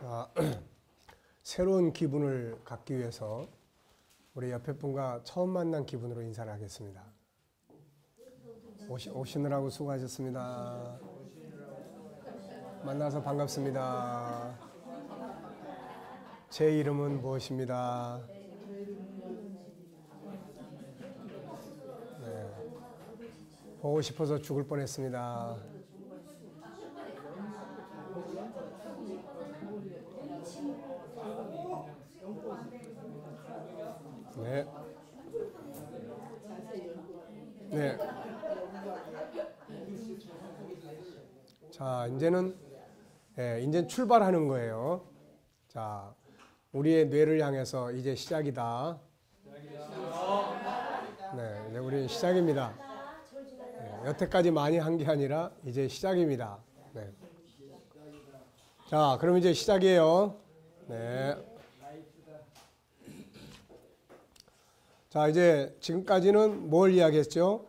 자, 새로운 기분을 갖기 위해서 우리 옆에 분과 처음 만난 기분으로 인사를 하겠습니다. 오시느라고 수고하셨습니다. 만나서 반갑습니다. 제 이름은 무엇입니다? 네. 보고 싶어서 죽을 뻔했습니다. 네. 네. 자, 이제 출발하는 거예요. 자, 우리의 뇌를 향해서 이제 시작이다. 네, 이제 우리는 시작입니다. 네, 여태까지 많이 한 게 아니라 이제 시작입니다. 네. 자, 그럼 이제 시작이에요. 네. 자, 이제 지금까지는 뭘 이야기했죠?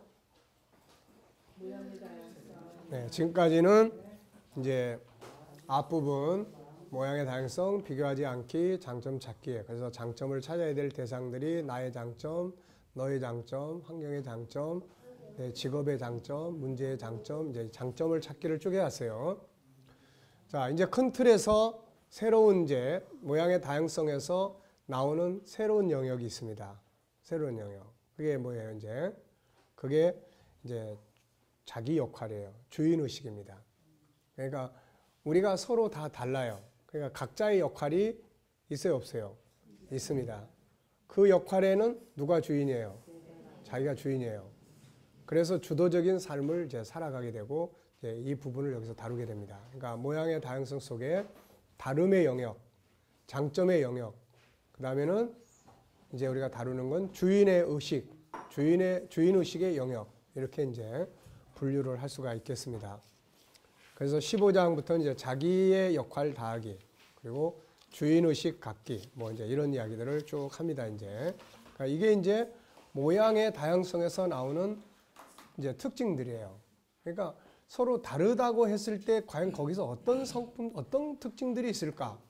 네, 지금까지는 이제 앞부분 모양의 다양성, 비교하지 않기, 장점 찾기. 그래서 장점을 찾아야 될 대상들이 나의 장점, 너의 장점, 환경의 장점, 네, 직업의 장점, 문제의 장점, 이제 장점을 찾기를 쭉 해왔어요. 자, 이제 큰 틀에서 새로운 이제 모양의 다양성에서 나오는 새로운 영역이 있습니다. 새로운 영역. 그게 뭐예요, 이제? 그게 이제 자기 역할이에요. 주인의식입니다. 그러니까 우리가 서로 다 달라요. 그러니까 각자의 역할이 있어요, 없어요? 있습니다. 그 역할에는 누가 주인이에요? 자기가 주인이에요. 그래서 주도적인 삶을 이제 살아가게 되고 이제 이 부분을 여기서 다루게 됩니다. 그러니까 모양의 다양성 속에 다름의 영역, 장점의 영역, 그 다음에는 이제 우리가 다루는 건 주인의 의식, 주인 의식의 영역, 이렇게 이제 분류를 할 수가 있겠습니다. 그래서 15장부터 이제 자기의 역할 다하기, 그리고 주인 의식 갖기, 뭐 이제 이런 이야기들을 쭉 합니다, 이제. 그러니까 이게 이제 모양의 다양성에서 나오는 이제 특징들이에요. 그러니까 서로 다르다고 했을 때 과연 거기서 어떤 성품, 어떤 특징들이 있을까?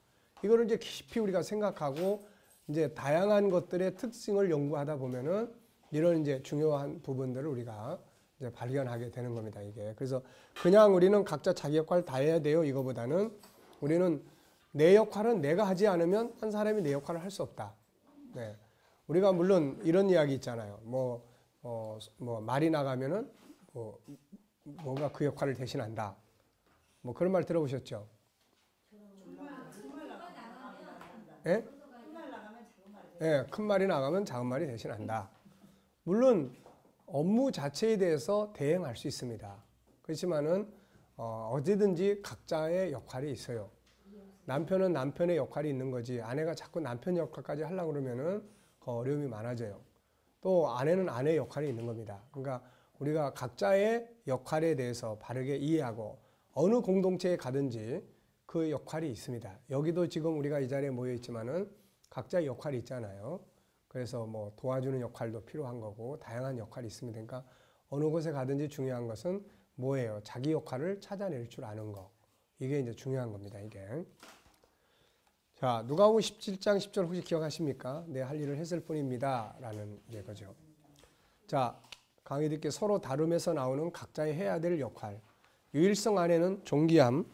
이거를 이제 깊이 우리가 생각하고 이제 다양한 것들의 특징을 연구하다 보면은 이런 이제 중요한 부분들을 우리가 이제 발견하게 되는 겁니다, 이게. 그래서 그냥 우리는 각자 자기 역할 다 해야 돼요, 이거보다는 우리는 내 역할은 내가 하지 않으면 한 사람이 내 역할을 할 수 없다. 네. 우리가 물론 이런 이야기 있잖아요. 뭐 말이 나가면은 뭔가 그 역할을 대신한다. 뭐 그런 말 들어보셨죠? 예? 예, 큰 말이 나가면 작은 말이 대신한다. 물론 업무 자체에 대해서 대행할 수 있습니다. 그렇지만은 어디든지 각자의 역할이 있어요. 남편은 남편의 역할이 있는 거지 아내가 자꾸 남편 역할까지 하려고 그러면은 어려움이 많아져요. 또 아내는 아내의 역할이 있는 겁니다. 그러니까 우리가 각자의 역할에 대해서 바르게 이해하고 어느 공동체에 가든지 그 역할이 있습니다. 여기도 지금 우리가 이 자리에 모여 있지만은 각자의 역할이 있잖아요. 그래서 뭐 도와주는 역할도 필요한 거고 다양한 역할이 있습니다. 그러니까 어느 곳에 가든지 중요한 것은 뭐예요? 자기 역할을 찾아낼 줄 아는 거. 이게 이제 중요한 겁니다, 이게. 자, 누가복음 17장 10절 혹시 기억하십니까? 내 할 일을 했을 뿐입니다. 라는 거죠. 자, 강의 듣기 서로 다름에서 나오는 각자의 해야 될 역할. 유일성 안에는 존귀함,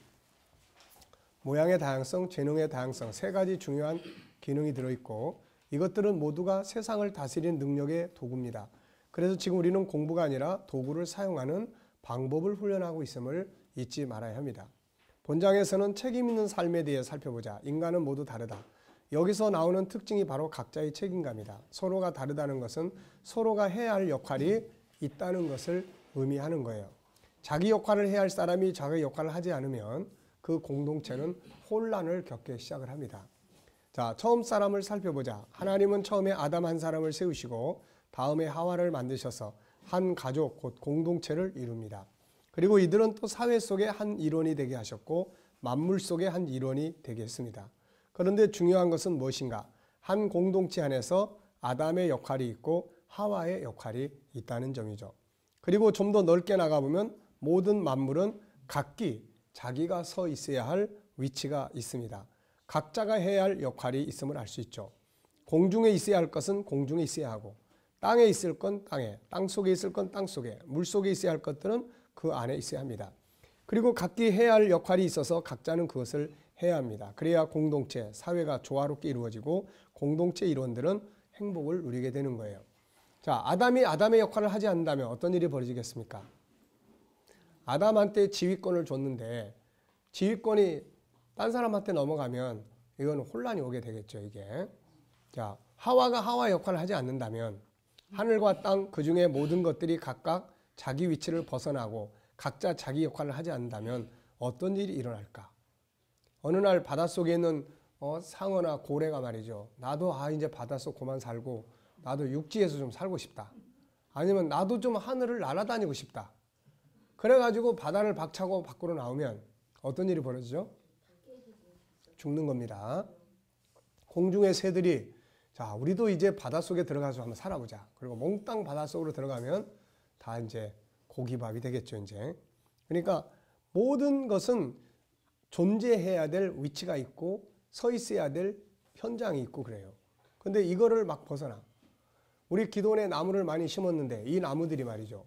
모양의 다양성, 재능의 다양성, 세 가지 중요한 기능이 들어있고 이것들은 모두가 세상을 다스리는 능력의 도구입니다. 그래서 지금 우리는 공부가 아니라 도구를 사용하는 방법을 훈련하고 있음을 잊지 말아야 합니다. 본장에서는 책임 있는 삶에 대해 살펴보자. 인간은 모두 다르다. 여기서 나오는 특징이 바로 각자의 책임감이다. 서로가 다르다는 것은 서로가 해야 할 역할이 있다는 것을 의미하는 거예요. 자기 역할을 해야 할 사람이 자기 역할을 하지 않으면 그 공동체는 혼란을 겪기 시작을 합니다. 자, 처음 사람을 살펴보자. 하나님은 처음에 아담 한 사람을 세우시고 다음에 하와를 만드셔서 한 가족, 곧 공동체를 이룹니다. 그리고 이들은 또 사회 속의 한 일원이 되게 하셨고 만물 속의 한 일원이 되게 했습니다. 그런데 중요한 것은 무엇인가? 한 공동체 안에서 아담의 역할이 있고 하와의 역할이 있다는 점이죠. 그리고 좀 더 넓게 나가보면 모든 만물은 각기 자기가 서 있어야 할 위치가 있습니다. 각자가 해야 할 역할이 있음을 알 수 있죠. 공중에 있어야 할 것은 공중에 있어야 하고, 땅에 있을 건 땅에, 땅 속에 있을 건 땅 속에, 물 속에 있어야 할 것들은 그 안에 있어야 합니다. 그리고 각기 해야 할 역할이 있어서 각자는 그것을 해야 합니다. 그래야 공동체, 사회가 조화롭게 이루어지고 공동체 일원들은 행복을 누리게 되는 거예요. 자, 아담이 아담의 역할을 하지 않는다면 어떤 일이 벌어지겠습니까? 아담한테 지휘권을 줬는데 지휘권이 딴 사람한테 넘어가면 이건 혼란이 오게 되겠죠, 이게. 자, 하와가 하와의 역할을 하지 않는다면 하늘과 땅 그 중에 모든 것들이 각각 자기 위치를 벗어나고 각자 자기 역할을 하지 않는다면 어떤 일이 일어날까? 어느 날 바닷속에 있는 상어나 고래가 말이죠. 나도 이제 바닷속 그만 살고 나도 육지에서 좀 살고 싶다. 아니면 나도 좀 하늘을 날아다니고 싶다. 그래가지고 바다를 박차고 밖으로 나오면 어떤 일이 벌어지죠? 죽는 겁니다. 공중의 새들이 자, 우리도 이제 바닷속에 들어가서 한번 살아보자. 그리고 몽땅 바닷속으로 들어가면 다 이제 고기밥이 되겠죠, 이제. 그러니까 모든 것은 존재해야 될 위치가 있고 서 있어야 될 현장이 있고 그래요. 근데 이거를 막 벗어나. 우리 기도원에 나무를 많이 심었는데 이 나무들이 말이죠.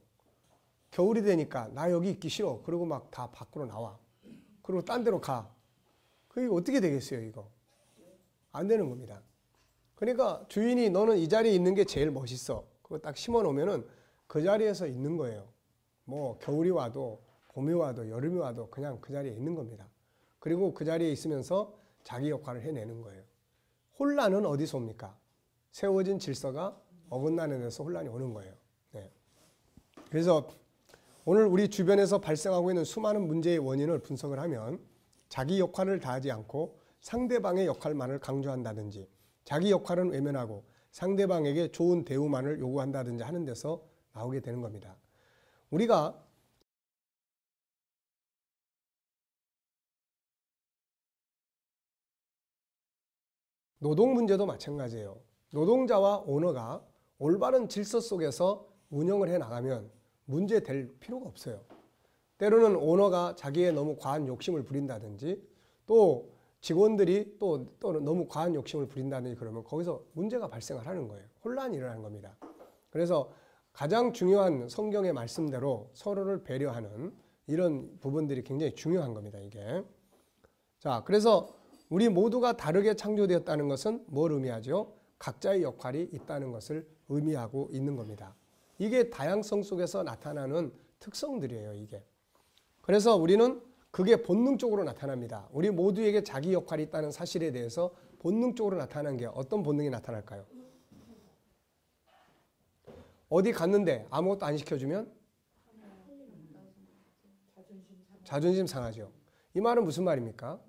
겨울이 되니까 나 여기 있기 싫어. 그리고 막 다 밖으로 나와. 그리고 딴 데로 가. 그게 어떻게 되겠어요, 이거? 안 되는 겁니다. 그러니까 주인이 너는 이 자리에 있는 게 제일 멋있어. 그거 딱 심어 놓으면은 그 자리에서 있는 거예요. 뭐 겨울이 와도 봄이 와도 여름이 와도 그냥 그 자리에 있는 겁니다. 그리고 그 자리에 있으면서 자기 역할을 해내는 거예요. 혼란은 어디서 옵니까? 세워진 질서가 어긋나는 데서 혼란이 오는 거예요. 네. 그래서 오늘 우리 주변에서 발생하고 있는 수많은 문제의 원인을 분석을 하면 자기 역할을 다하지 않고 상대방의 역할만을 강조한다든지 자기 역할은 외면하고 상대방에게 좋은 대우만을 요구한다든지 하는 데서 나오게 되는 겁니다. 우리가 노동 문제도 마찬가지예요. 노동자와 오너가 올바른 질서 속에서 운영을 해 나가면 문제될 필요가 없어요. 때로는 오너가 자기의 너무 과한 욕심을 부린다든지 또 직원들이 또 너무 과한 욕심을 부린다든지 그러면 거기서 문제가 발생을 하는 거예요. 혼란이 일어나는 겁니다. 그래서 가장 중요한 성경의 말씀대로 서로를 배려하는 이런 부분들이 굉장히 중요한 겁니다, 이게. 자, 그래서 우리 모두가 다르게 창조되었다는 것은 뭘 의미하죠? 각자의 역할이 있다는 것을 의미하고 있는 겁니다. 이게 다양성 속에서 나타나는 특성들이에요, 이게. 그래서 우리는 그게 본능적으로 나타납니다. 우리 모두에게 자기 역할이 있다는 사실에 대해서 본능적으로 나타나는 게 어떤 본능이 나타날까요? 어디 갔는데 아무것도 안 시켜주면 자존심 상하죠. 이 말은 무슨 말입니까?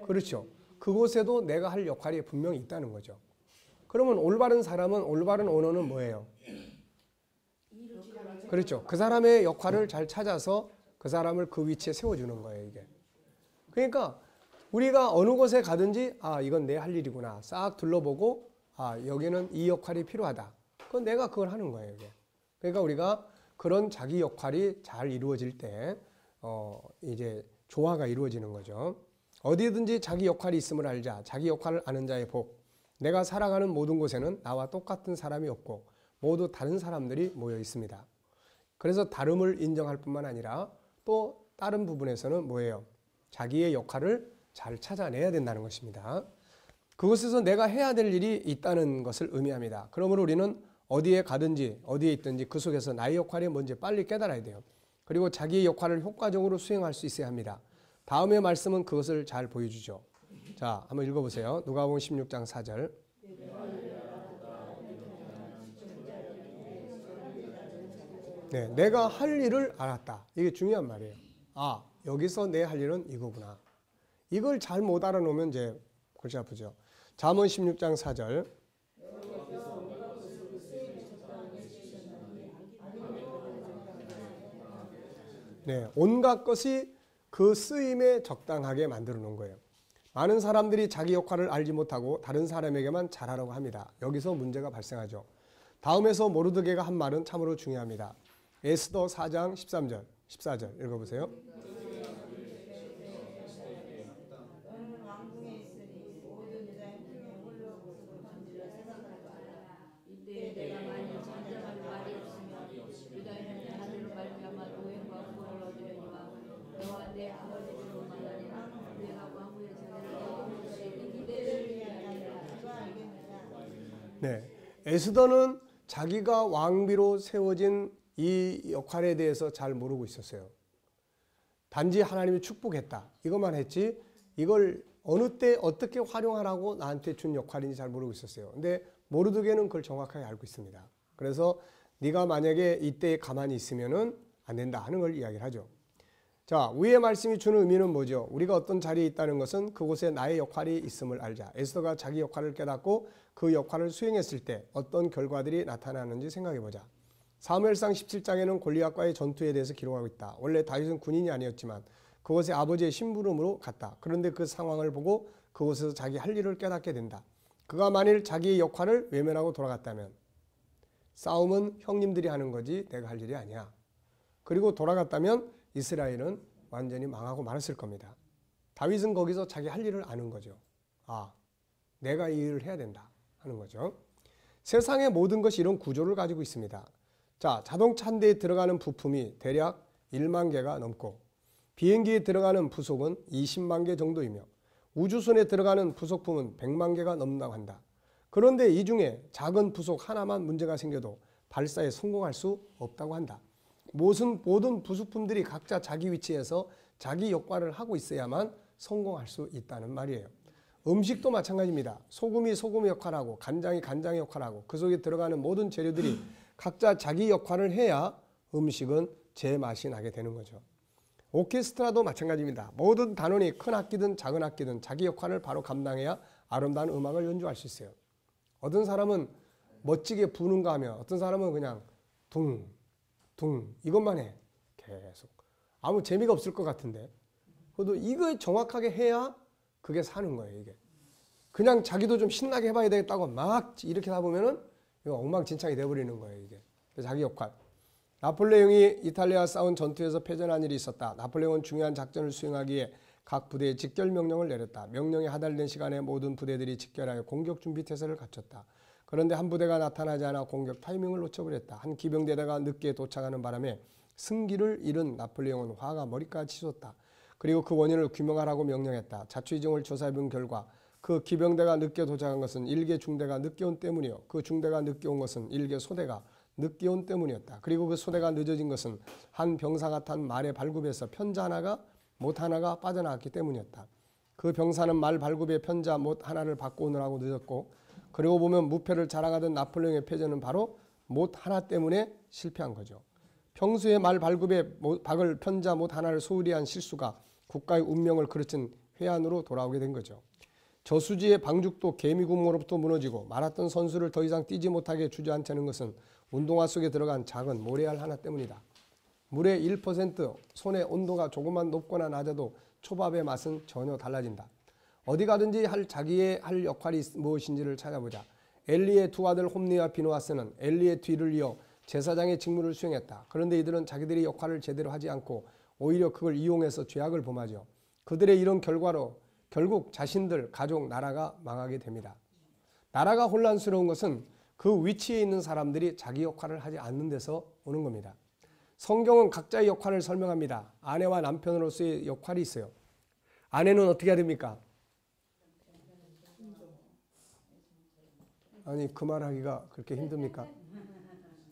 그렇죠. 그곳에도 내가 할 역할이 분명히 있다는 거죠. 그러면 올바른 사람은, 올바른 오너는 뭐예요? 그렇죠. 그 사람의 역할을 잘 찾아서 그 사람을 그 위치에 세워주는 거예요, 이게. 그러니까 우리가 어느 곳에 가든지 이건 내 할 일이구나. 싹 둘러보고 여기는 이 역할이 필요하다. 그건 내가 그걸 하는 거예요, 이게. 그러니까 우리가 그런 자기 역할이 잘 이루어질 때 이제 조화가 이루어지는 거죠. 어디든지 자기 역할이 있음을 알자. 자기 역할을 아는 자의 복. 내가 살아가는 모든 곳에는 나와 똑같은 사람이 없고 모두 다른 사람들이 모여 있습니다. 그래서 다름을 인정할 뿐만 아니라 또 다른 부분에서는 뭐예요? 자기의 역할을 잘 찾아내야 된다는 것입니다. 그곳에서 내가 해야 될 일이 있다는 것을 의미합니다. 그러므로 우리는 어디에 가든지 어디에 있든지 그 속에서 나의 역할이 뭔지 빨리 깨달아야 돼요. 그리고 자기의 역할을 효과적으로 수행할 수 있어야 합니다. 다음의 말씀은 그것을 잘 보여주죠. 자, 한번 읽어보세요. 누가복음 16장 4절. 네, 내가 할 일을 알았다. 이게 중요한 말이에요. 여기서 내 할 일은 이거구나. 이걸 잘 못 알아놓으면 이제 골치 아프죠. 잠언 16장 4절. 네, 온갖 것이 그 쓰임에 적당하게 만들어 놓은 거예요. 많은 사람들이 자기 역할을 알지 못하고 다른 사람에게만 잘하려고 합니다. 여기서 문제가 발생하죠. 다음에서 모르드게가 한 말은 참으로 중요합니다. 에스더 4장 13절, 14절 읽어보세요. 네, 에스더는 자기가 왕비로 세워진 이 역할에 대해서 잘 모르고 있었어요. 단지 하나님이 축복했다 이것만 했지 이걸 어느 때 어떻게 활용하라고 나한테 준 역할인지 잘 모르고 있었어요. 근데 모르드게는 그걸 정확하게 알고 있습니다. 그래서 네가 만약에 이때 가만히 있으면은 안 된다 하는 걸 이야기를 하죠. 자, 위의 말씀이 주는 의미는 뭐죠? 우리가 어떤 자리에 있다는 것은 그곳에 나의 역할이 있음을 알자. 에스더가 자기 역할을 깨닫고 그 역할을 수행했을 때 어떤 결과들이 나타나는지 생각해 보자. 사무엘상 17장에는 골리앗과의 전투에 대해서 기록하고 있다. 원래 다윗은 군인이 아니었지만 그곳에 아버지의 심부름으로 갔다. 그런데 그 상황을 보고 그곳에서 자기 할 일을 깨닫게 된다. 그가 만일 자기의 역할을 외면하고 돌아갔다면 싸움은 형님들이 하는 거지 내가 할 일이 아니야. 그리고 돌아갔다면 이스라엘은 완전히 망하고 말았을 겁니다. 다윗은 거기서 자기 할 일을 아는 거죠. 아, 내가 이 일을 해야 된다 하는 거죠. 세상의 모든 것이 이런 구조를 가지고 있습니다. 자, 자동차 한 대에 들어가는 부품이 대략 1만 개가 넘고 비행기에 들어가는 부속은 20만 개 정도이며 우주선에 들어가는 부속품은 100만 개가 넘는다고 한다. 그런데 이 중에 작은 부속 하나만 문제가 생겨도 발사에 성공할 수 없다고 한다. 모든 부속품들이 각자 자기 위치에서 자기 역할을 하고 있어야만 성공할 수 있다는 말이에요. 음식도 마찬가지입니다. 소금이 소금의 역할하고 간장이 간장의 역할하고 그 속에 들어가는 모든 재료들이 각자 자기 역할을 해야 음식은 제맛이 나게 되는 거죠. 오케스트라도 마찬가지입니다. 모든 단원이 큰 악기든 작은 악기든 자기 역할을 바로 감당해야 아름다운 음악을 연주할 수 있어요. 어떤 사람은 멋지게 부는가 하면 어떤 사람은 그냥 둥 이것만 해. 계속. 아무 재미가 없을 것 같은데. 그래도 이거 정확하게 해야 그게 사는 거예요, 이게. 그냥 자기도 좀 신나게 해봐야 되겠다고 막 이렇게 하다 보면은 이거 엉망진창이 돼버리는 거예요, 이게. 자기 역할. 나폴레옹이 이탈리아와 싸운 전투에서 패전한 일이 있었다. 나폴레옹은 중요한 작전을 수행하기에 각 부대에 직결 명령을 내렸다. 명령이 하달된 시간에 모든 부대들이 직결하여 공격 준비 태세를 갖췄다. 그런데 한 부대가 나타나지 않아 공격 타이밍을 놓쳐버렸다. 한 기병대대가 늦게 도착하는 바람에 승기를 잃은 나폴레옹은 화가 머리까지 치솟다. 그리고 그 원인을 규명하라고 명령했다. 자초지종을 조사해본 결과 그 기병대가 늦게 도착한 것은 1개 중대가 늦게 온 때문이요. 그 중대가 늦게 온 것은 1개 소대가 늦게 온 때문이었다. 그리고 그 소대가 늦어진 것은 한 병사가 탄 말의 발굽에서 편자 못 하나가 빠져나왔기 때문이었다. 그 병사는 말 발굽에 편자 못 하나를 받고 오느라고 늦었고 그리고 보면 무패를 자랑하던 나폴레옹의 패전은 바로 못 하나 때문에 실패한 거죠. 평소에 말 발굽에 박을 편자 못 하나를 소홀히 한 실수가 국가의 운명을 그르친 회한으로 돌아오게 된 거죠. 저수지의 방죽도 개미구멍으로부터 무너지고 마라톤 선수를 더 이상 뛰지 못하게 주저앉히는 것은 운동화 속에 들어간 작은 모래알 하나 때문이다. 물의 1% 손의 온도가 조금만 높거나 낮아도 초밥의 맛은 전혀 달라진다. 어디 가든지 자기의 할 역할이 무엇인지를 찾아보자. 엘리의 두 아들 홈니와 비누아스는 엘리의 뒤를 이어 제사장의 직무를 수행했다. 그런데 이들은 자기들의 역할을 제대로 하지 않고 오히려 그걸 이용해서 죄악을 범하죠. 그들의 이런 결과로 결국 자신들, 가족, 나라가 망하게 됩니다. 나라가 혼란스러운 것은 그 위치에 있는 사람들이 자기 역할을 하지 않는 데서 오는 겁니다. 성경은 각자의 역할을 설명합니다. 아내와 남편으로서의 역할이 있어요. 아내는 어떻게 해야 됩니까? 아니 그 말하기가 그렇게 힘듭니까?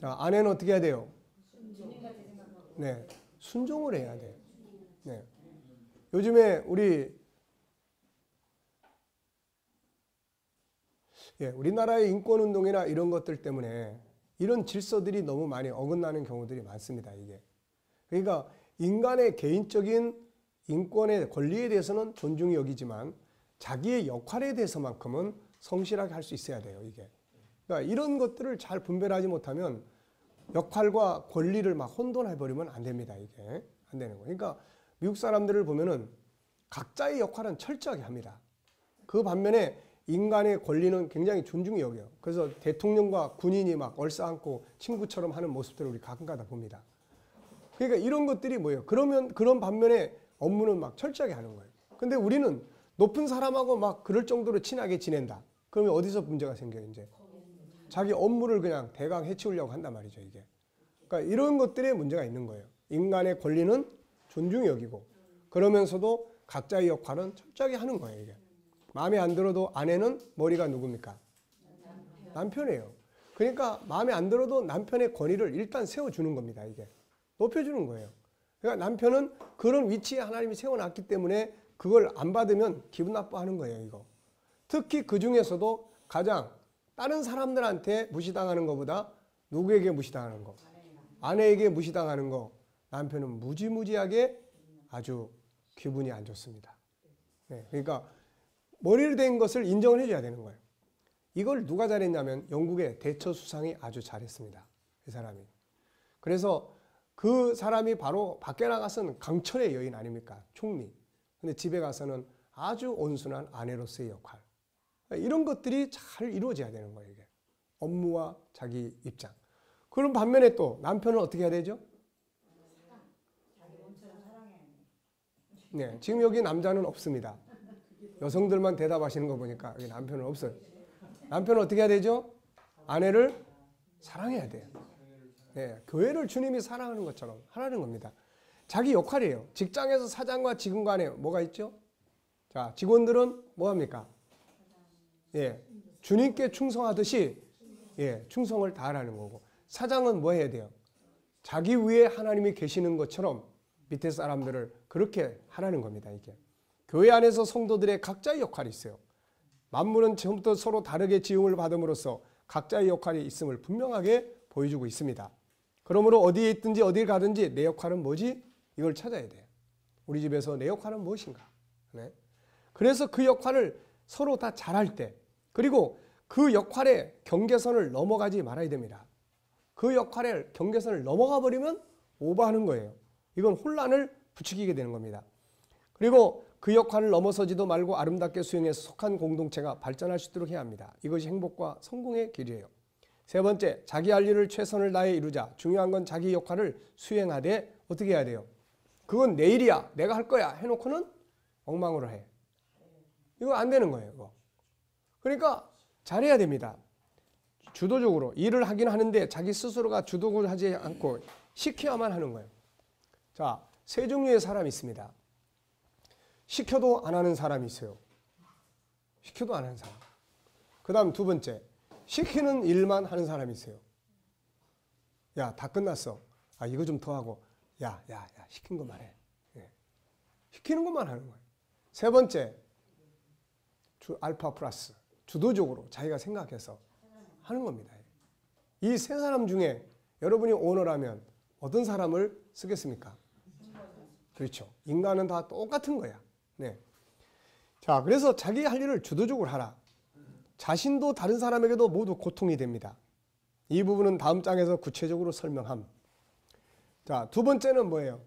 자, 아내는 어떻게 해야 돼요? 네, 순종을 해야 돼요. 네. 요즘에 우리나라의 인권운동이나 이런 것들 때문에 이런 질서들이 너무 많이 어긋나는 경우들이 많습니다. 이게. 그러니까 인간의 개인적인 인권의 권리에 대해서는 존중이 여기지만 자기의 역할에 대해서만큼은 성실하게 할 수 있어야 돼요. 이게. 그러니까 이런 것들을 잘 분별하지 못하면 역할과 권리를 막 혼돈해버리면 안 됩니다. 이게 안 되는 거예요. 그러니까 미국 사람들을 보면은 각자의 역할은 철저하게 합니다. 그 반면에 인간의 권리는 굉장히 존중이 여겨요. 그래서 대통령과 군인이 막 얼싸안고 친구처럼 하는 모습들을 우리 가끔가다 봅니다. 그러니까 이런 것들이 뭐예요? 그런 반면에 업무는 막 철저하게 하는 거예요. 근데 우리는 높은 사람하고 막 그럴 정도로 친하게 지낸다. 그러면 어디서 문제가 생겨요, 이제? 자기 업무를 그냥 대강 해치우려고 한단 말이죠, 이게. 그러니까 이런 것들에 문제가 있는 거예요. 인간의 권리는 존중이 여기고 그러면서도 각자의 역할은 철저하게 하는 거예요. 이게 마음에 안 들어도 아내는 머리가 누굽니까? 남편이에요. 그러니까 마음에 안 들어도 남편의 권위를 일단 세워주는 겁니다. 이게 높여주는 거예요. 그러니까 남편은 그런 위치에 하나님이 세워놨기 때문에 그걸 안 받으면 기분 나빠하는 거예요. 이거 특히 그 중에서도 가장 다른 사람들한테 무시당하는 것보다 누구에게 무시당하는 거? 아내에게 무시당하는 거. 남편은 무지무지하게 아주 기분이 안 좋습니다. 네, 그러니까 머리를 댄 것을 인정을 해줘야 되는 거예요. 이걸 누가 잘했냐면 영국의 대처 수상이 아주 잘했습니다. 이 사람이. 그래서 그 사람이 바로 밖에 나가서는 강철의 여인 아닙니까? 총리. 근데 집에 가서는 아주 온순한 아내로서의 역할. 이런 것들이 잘 이루어져야 되는 거예요. 이게. 업무와 자기 입장. 그런 반면에 또 남편은 어떻게 해야 되죠? 네, 지금 여기 남자는 없습니다. 여성들만 대답하시는 거 보니까 여기 남편은 없어요. 남편은 어떻게 해야 되죠? 아내를 사랑해야 돼요. 네, 교회를 주님이 사랑하는 것처럼 하라는 겁니다. 자기 역할이에요. 직장에서 사장과 직원 간에 뭐가 있죠? 자, 직원들은 뭐 합니까? 예, 주님께 충성하듯이 예, 충성을 다하라는 거고, 사장은 뭐 해야 돼요? 자기 위에 하나님이 계시는 것처럼 밑에 사람들을 그렇게 하라는 겁니다. 이게 교회 안에서 성도들의 각자의 역할이 있어요. 만물은 처음부터 서로 다르게 지음을 받음으로써 각자의 역할이 있음을 분명하게 보여주고 있습니다. 그러므로 어디에 있든지 어디를 가든지 내 역할은 뭐지? 이걸 찾아야 돼요. 우리 집에서 내 역할은 무엇인가? 네. 그래서 그 역할을 서로 다 잘할 때, 그리고 그 역할의 경계선을 넘어가지 말아야 됩니다. 그 역할의 경계선을 넘어가 버리면 오버하는 거예요. 이건 혼란을 부추기게 되는 겁니다. 그리고 그 역할을 넘어서지도 말고 아름답게 수행해서 속한 공동체가 발전할 수 있도록 해야 합니다. 이것이 행복과 성공의 길이에요. 세 번째, 자기 할 일을 최선을 다해 이루자. 중요한 건 자기 역할을 수행하되 어떻게 해야 돼요? 그건 내 일이야, 내가 할 거야 해놓고는 엉망으로 해. 이거 안 되는 거예요. 이거. 그러니까 잘해야 됩니다. 주도적으로 일을 하긴 하는데 자기 스스로가 주도를 하지 않고 시켜야만 하는 거예요. 자, 세 종류의 사람이 있습니다. 시켜도 안 하는 사람이 있어요. 시켜도 안 하는 사람. 그 다음 두 번째, 시키는 일만 하는 사람이 있어요. 야, 다 끝났어. 아, 이거 좀 더 하고. 야, 시킨 것만 해. 예. 시키는 것만 하는 거예요. 세 번째, 알파 플러스. 주도적으로 자기가 생각해서 하는 겁니다. 이 세 사람 중에 여러분이 오너라면 어떤 사람을 쓰겠습니까? 그렇죠. 인간은 다 똑같은 거야. 네. 자, 그래서 자기 할 일을 주도적으로 하라. 자신도 다른 사람에게도 모두 고통이 됩니다. 이 부분은 다음 장에서 구체적으로 설명함. 자, 두 번째는 뭐예요?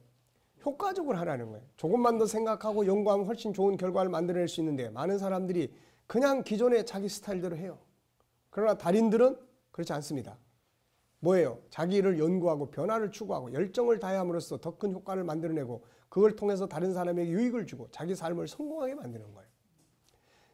효과적으로 하라는 거예요. 조금만 더 생각하고 연구하면 훨씬 좋은 결과를 만들어낼 수 있는데 많은 사람들이 그냥 기존의 자기 스타일대로 해요. 그러나 달인들은 그렇지 않습니다. 뭐예요? 자기 일을 연구하고 변화를 추구하고 열정을 다함으로써 더 큰 효과를 만들어내고 그걸 통해서 다른 사람에게 유익을 주고 자기 삶을 성공하게 만드는 거예요.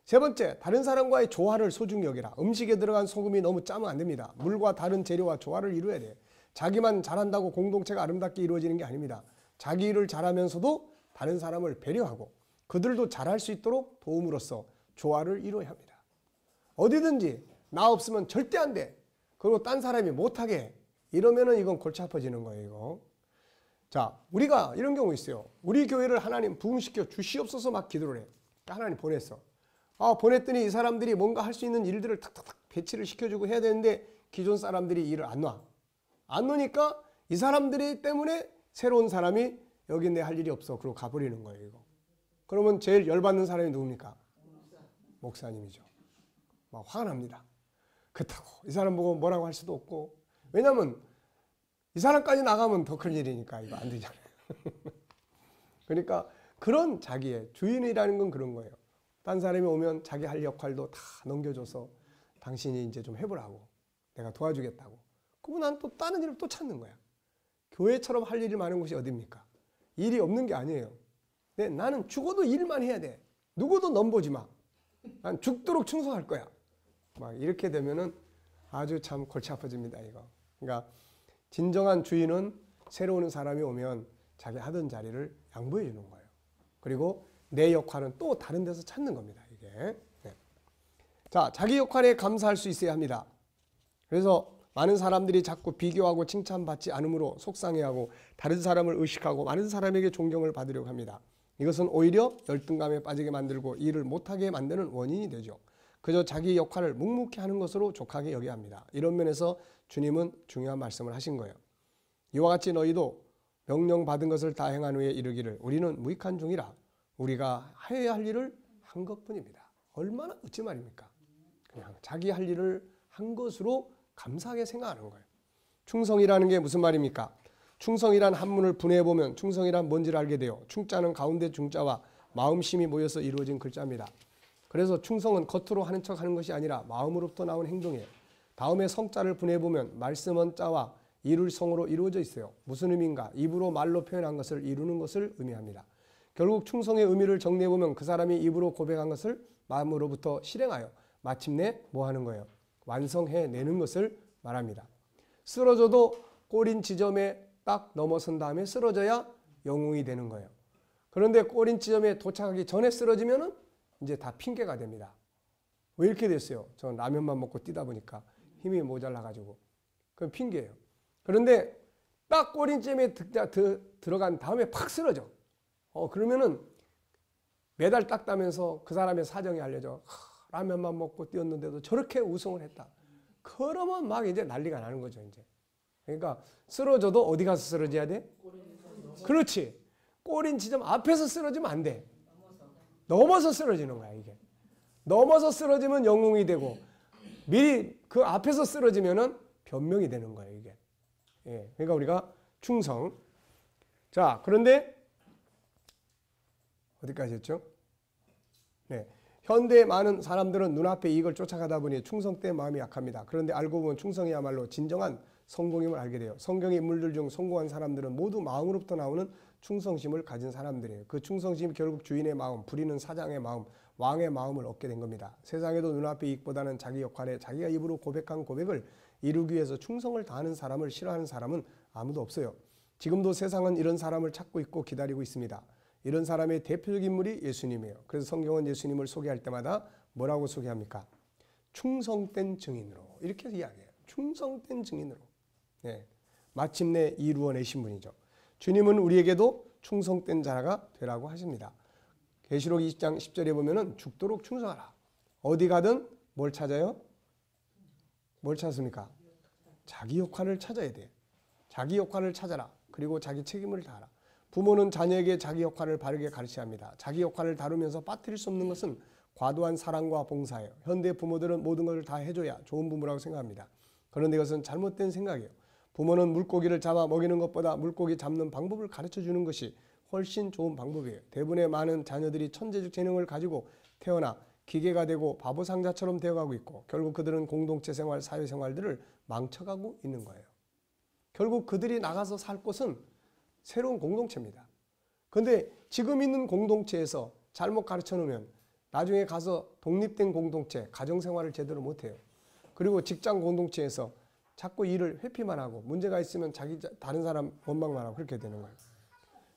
세 번째, 다른 사람과의 조화를 소중히 여기라. 음식에 들어간 소금이 너무 짜면 안 됩니다. 물과 다른 재료와 조화를 이루어야 돼요. 자기만 잘한다고 공동체가 아름답게 이루어지는 게 아닙니다. 자기 일을 잘하면서도 다른 사람을 배려하고 그들도 잘할 수 있도록 도움으로써 조화를 이루어야 합니다. 어디든지 나 없으면 절대 안 돼. 그리고 딴 사람이 못하게 해. 이러면은 이건 골치 아파지는 거예요. 이거. 자, 우리가 이런 경우 있어요. 우리 교회를 하나님 부흥시켜 주시옵소서 막 기도를 해. 하나님 보냈어. 아, 보냈더니 이 사람들이 뭔가 할 수 있는 일들을 탁탁탁 배치를 시켜주고 해야 되는데 기존 사람들이 일을 안 놔. 안 놓으니까 이 사람들이 때문에 새로운 사람이 여기 내 할 일이 없어. 그러고 가버리는 거예요. 이거. 그러면 제일 열받는 사람이 누굽니까? 목사님이죠. 막 화가 납니다. 그렇다고 이 사람 보고 뭐라고 할 수도 없고, 왜냐하면 이 사람까지 나가면 더 큰 일이니까 이거 안 되잖아요. 그러니까 그런 자기의 주인이라는 건 그런 거예요. 딴 사람이 오면 자기 할 역할도 다 넘겨줘서 당신이 이제 좀 해보라고, 내가 도와주겠다고. 그러면 난 또 다른 일을 또 찾는 거야. 교회처럼 할 일이 많은 곳이 어딥니까? 일이 없는 게 아니에요. 네, 나는 죽어도 일만 해야 돼. 누구도 넘보지 마. 난 죽도록 충성할 거야. 막 이렇게 되면은 아주 참 골치 아파집니다, 이거. 그러니까 진정한 주인은 새로 오는 사람이 오면 자기 하던 자리를 양보해 주는 거예요. 그리고 내 역할은 또 다른 데서 찾는 겁니다. 이게. 네. 자, 자기 역할에 감사할 수 있어야 합니다. 그래서 많은 사람들이 자꾸 비교하고 칭찬받지 않으므로 속상해하고 다른 사람을 의식하고 많은 사람에게 존경을 받으려고 합니다. 이것은 오히려 열등감에 빠지게 만들고 일을 못하게 만드는 원인이 되죠. 그저 자기 역할을 묵묵히 하는 것으로 족하게 여겨야 합니다. 이런 면에서 주님은 중요한 말씀을 하신 거예요. 이와 같이 너희도 명령받은 것을 다 행한 후에 이르기를 우리는 무익한 종이라 우리가 해야 할 일을 한 것뿐입니다. 얼마나 어찌 말입니까? 그냥 자기 할 일을 한 것으로 감사하게 생각하는 거예요. 충성이라는 게 무슨 말입니까? 충성이란 한문을 분해해보면 충성이란 뭔지를 알게 돼요. 충자는 가운데 중자와 마음심이 모여서 이루어진 글자입니다. 그래서 충성은 겉으로 하는 척 하는 것이 아니라 마음으로부터 나온 행동이에요. 다음에 성자를 분해해보면 말씀은 자와 이룰 성으로 이루어져 있어요. 무슨 의미인가? 입으로 말로 표현한 것을 이루는 것을 의미합니다. 결국 충성의 의미를 정리해보면 그 사람이 입으로 고백한 것을 마음으로부터 실행하여 마침내 뭐 하는 거예요? 완성해내는 것을 말합니다. 쓰러져도 꼬린 지점에 딱 넘어선 다음에 쓰러져야 영웅이 되는 거예요. 그런데 꼬린 지점에 도착하기 전에 쓰러지면은 이제 다 핑계가 됩니다. 왜 이렇게 됐어요? 전 라면만 먹고 뛰다 보니까 힘이 모자라가지고. 그건 핑계예요. 그런데 딱 꼬린 지점에 들어간 다음에 팍 쓰러져. 그러면은 메달 딱 따면서 그 사람의 사정이 알려져. 라면만 먹고 뛰었는데도 저렇게 우승을 했다. 그러면 막 이제 난리가 나는 거죠, 이제. 그러니까 쓰러져도 어디 가서 쓰러져야 돼? 그렇지. 꼬린 지점 앞에서 쓰러지면 안 돼. 넘어서 쓰러지는 거야, 이게. 넘어서 쓰러지면 영웅이 되고 미리 그 앞에서 쓰러지면은 변명이 되는 거예요, 이게. 예. 그러니까 우리가 충성. 자, 그런데 어디까지 했죠? 네. 현대의 많은 사람들은 눈앞의 이익을 쫓아가다 보니 충성된 마음이 약합니다. 그런데 알고 보면 충성이야말로 진정한 성공임을 알게 돼요. 성경의 인물들 중 성공한 사람들은 모두 마음으로부터 나오는 충성심을 가진 사람들이에요. 그 충성심이 결국 주인의 마음, 부리는 사장의 마음, 왕의 마음을 얻게 된 겁니다. 세상에도 눈앞의 이익보다는 자기 역할에 자기가 입으로 고백한 고백을 이루기 위해서 충성을 다하는 사람을 싫어하는 사람은 아무도 없어요. 지금도 세상은 이런 사람을 찾고 있고 기다리고 있습니다. 이런 사람의 대표적인 인물이 예수님이에요. 그래서 성경은 예수님을 소개할 때마다 뭐라고 소개합니까? 충성된 증인으로. 이렇게 이야기해요. 충성된 증인으로. 네. 마침내 이루어내신 분이죠. 주님은 우리에게도 충성된 자가 되라고 하십니다. 계시록 20장 10절에 보면은 죽도록 충성하라. 어디 가든 뭘 찾아요? 뭘 찾습니까? 자기 역할을 찾아야 돼. 자기 역할을 찾아라. 그리고 자기 책임을 다하라. 부모는 자녀에게 자기 역할을 바르게 가르쳐야 합니다. 자기 역할을 다루면서 빠뜨릴 수 없는 것은 과도한 사랑과 봉사예요. 현대 부모들은 모든 것을 다 해줘야 좋은 부모라고 생각합니다. 그런데 이것은 잘못된 생각이에요. 부모는 물고기를 잡아 먹이는 것보다 물고기 잡는 방법을 가르쳐주는 것이 훨씬 좋은 방법이에요. 대부분의 많은 자녀들이 천재적 재능을 가지고 태어나 기계가 되고 바보상자처럼 되어가고 있고 결국 그들은 공동체 생활, 사회생활들을 망쳐가고 있는 거예요. 결국 그들이 나가서 살 곳은 새로운 공동체입니다. 그런데 지금 있는 공동체에서 잘못 가르쳐 놓으면 나중에 가서 독립된 공동체, 가정생활을 제대로 못해요. 그리고 직장 공동체에서 자꾸 일을 회피만 하고 문제가 있으면 다른 사람 원망만 하고 그렇게 되는 거예요.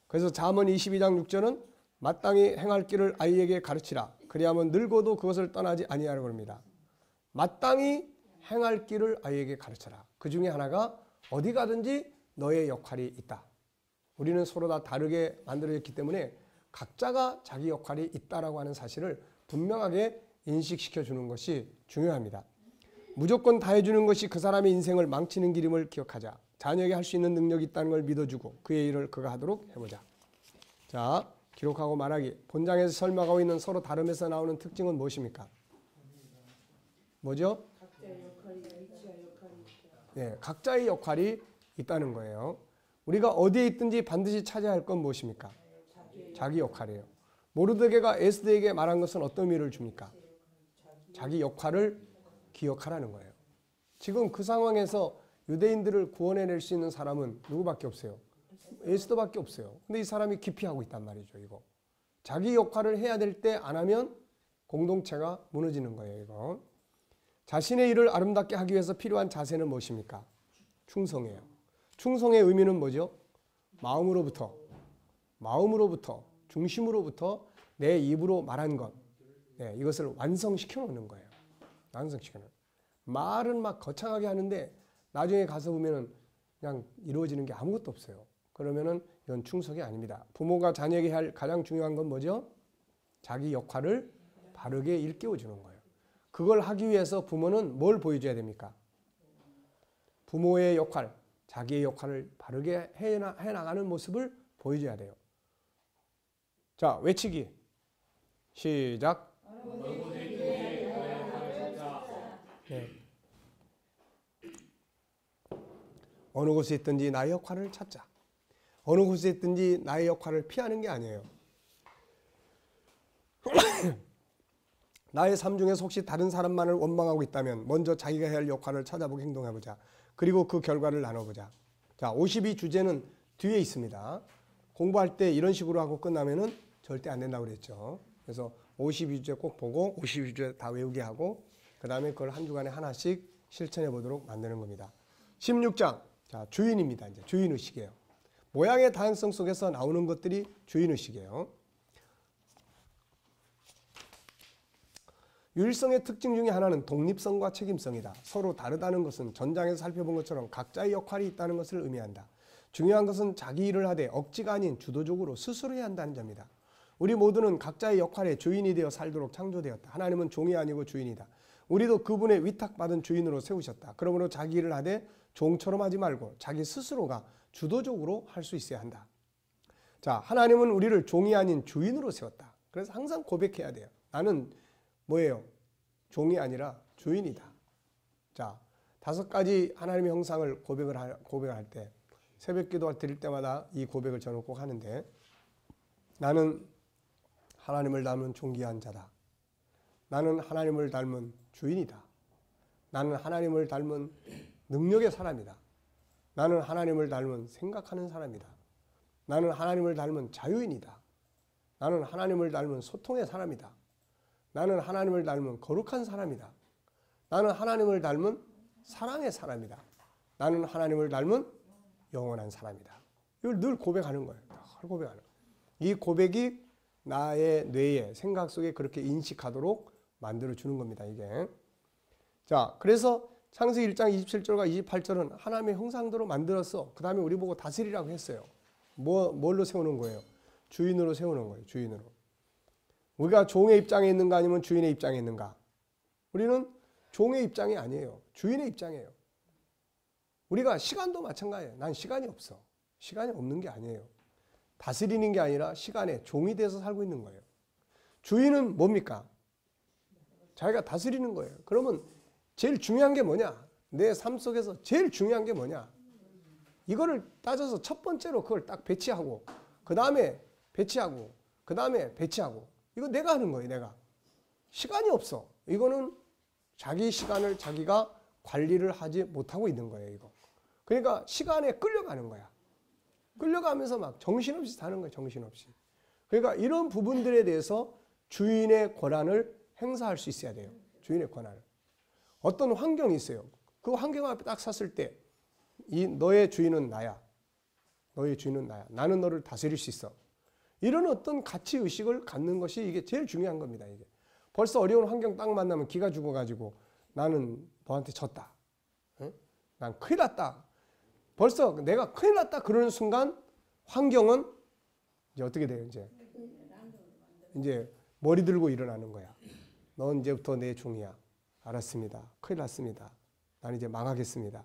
그래서 잠언 22장 6절은 마땅히 행할 길을 아이에게 가르치라. 그리하면 늙어도 그것을 떠나지 아니하라고 합니다. 마땅히 행할 길을 아이에게 가르쳐라. 그 중에 하나가 어디 가든지 너의 역할이 있다. 우리는 서로 다 다르게 만들어졌기 때문에 각자가 자기 역할이 있다라고 하는 사실을 분명하게 인식시켜 주는 것이 중요합니다. 무조건 다 해주는 것이 그 사람의 인생을 망치는 길임을 기억하자. 자녀에게 할 수 있는 능력이 있다는 걸 믿어주고 그의 일을 그가 하도록 해보자. 자, 기록하고 말하기. 본장에서 설명하고 있는 서로 다름에서 나오는 특징은 무엇입니까? 뭐죠? 각자의 역할이, 위치와 역할이 있다. 네, 각자의 역할이 있다는 거예요. 우리가 어디에 있든지 반드시 찾아야 할 건 무엇입니까? 자기 역할이에요. 모르드게가 에스더에게 말한 것은 어떤 의미를 줍니까? 자기 역할을 기억하라는 거예요. 지금 그 상황에서 유대인들을 구원해낼 수 있는 사람은 누구밖에 없어요? 에스더밖에 없어요. 근데 이 사람이 기피하고 있단 말이죠. 이거 자기 역할을 해야 될 때 안 하면 공동체가 무너지는 거예요. 이거 자신의 일을 아름답게 하기 위해서 필요한 자세는 무엇입니까? 충성이에요. 충성의 의미는 뭐죠? 마음으로부터 중심으로부터 내 입으로 말한 것, 이것을 완성시켜 놓는 거예요. 완성시켜 놓는. 말은 막 거창하게 하는데 나중에 가서 보면은 그냥 이루어지는 게 아무것도 없어요. 그러면은 이건 충성이 아닙니다. 부모가 자녀에게 할 가장 중요한 건 뭐죠? 자기 역할을 바르게 일깨워 주는 거예요. 그걸 하기 위해서 부모는 뭘 보여줘야 됩니까? 부모의 역할, 자기의 역할을 바르게 해나가는 모습을 보여줘야 돼요. 자, 외치기. 시작. 네. 어느 곳에 있든지 나의 역할을 찾자. 어느 곳에 있든지 나의 역할을 피하는 게 아니에요. 나의 삶 중에서 혹시 다른 사람만을 원망하고 있다면 먼저 자기가 해야 할 역할을 찾아보고 행동해보자. 그리고 그 결과를 나눠보자. 자, 52 주제는 뒤에 있습니다. 공부할 때 이런 식으로 하고 끝나면은 절대 안 된다고 그랬죠. 그래서 52 주제 꼭 보고 52 주제 다 외우게 하고 그 다음에 그걸 한 주간에 하나씩 실천해 보도록 만드는 겁니다. 16장. 자, 주인입니다. 이제 주인의식이에요. 모양의 다양성 속에서 나오는 것들이 주인의식이에요. 유일성의 특징 중에 하나는 독립성과 책임성이다. 서로 다르다는 것은 전장에서 살펴본 것처럼 각자의 역할이 있다는 것을 의미한다. 중요한 것은 자기 일을 하되 억지가 아닌 주도적으로 스스로 해야 한다는 점이다. 우리 모두는 각자의 역할의 주인이 되어 살도록 창조되었다. 하나님은 종이 아니고 주인이다. 우리도 그분의 위탁받은 주인으로 세우셨다. 그러므로 자기 일을 하되 종처럼 하지 말고 자기 스스로가 주도적으로 할 수 있어야 한다. 자, 하나님은 우리를 종이 아닌 주인으로 세웠다. 그래서 항상 고백해야 돼요. 나는 뭐예요? 종이 아니라 주인이다. 자, 5가지 하나님의 형상을 고백을 할 때 새벽 기도 드릴 때마다 이 고백을 저는 꼭 하는데 나는 하나님을 닮은 존귀한 자다. 나는 하나님을 닮은 주인이다. 나는 하나님을 닮은 능력의 사람이다. 나는 하나님을 닮은 생각하는 사람이다. 나는 하나님을 닮은 자유인이다. 나는 하나님을 닮은 소통의 사람이다. 나는 하나님을 닮은 거룩한 사람이다. 나는 하나님을 닮은 사랑의 사람이다. 나는 하나님을 닮은 영원한 사람이다. 이걸 늘 고백하는 거예요. 늘 고백하는 거예요. 이 고백이 나의 뇌에 생각 속에 그렇게 인식하도록 만들어주는 겁니다. 이게. 자, 그래서 창세기 1장 27절과 28절은 하나님의 형상대로 만들어서 그 다음에 우리 보고 다스리라고 했어요. 뭘로 세우는 거예요? 주인으로 세우는 거예요. 주인으로. 우리가 종의 입장에 있는가 아니면 주인의 입장에 있는가? 우리는 종의 입장이 아니에요. 주인의 입장이에요. 우리가 시간도 마찬가지예요. 난 시간이 없어. 시간이 없는 게 아니에요. 다스리는 게 아니라 시간에 종이 돼서 살고 있는 거예요. 주인은 뭡니까? 자기가 다스리는 거예요. 그러면 제일 중요한 게 뭐냐? 내 삶 속에서 제일 중요한 게 뭐냐? 이거를 따져서 첫 번째로 그걸 딱 배치하고 그 다음에 배치하고 그 다음에 배치하고 이거 내가 하는 거예요. 내가. 시간이 없어. 이거는 자기 시간을 자기가 관리를 하지 못하고 있는 거예요. 이거. 그러니까 시간에 끌려가는 거야. 끌려가면서 막 정신없이 사는 거예요. 정신없이. 그러니까 이런 부분들에 대해서 주인의 권한을 행사할 수 있어야 돼요. 주인의 권한을. 어떤 환경이 있어요. 그 환경 앞에 딱 섰을 때 너의 주인은 나야. 너의 주인은 나야. 나는 너를 다스릴 수 있어. 이런 어떤 가치 의식을 갖는 것이 이게 제일 중요한 겁니다. 이게. 벌써 어려운 환경 딱 만나면 기가 죽어가지고 나는 너한테 졌다. 응? 난 큰일 났다. 벌써 내가 큰일 났다 그러는 순간 환경은 이제 어떻게 돼요? 이제 머리 들고 일어나는 거야. 넌 이제부터 내 종이야. 알았습니다. 큰일 났습니다. 난 이제 망하겠습니다.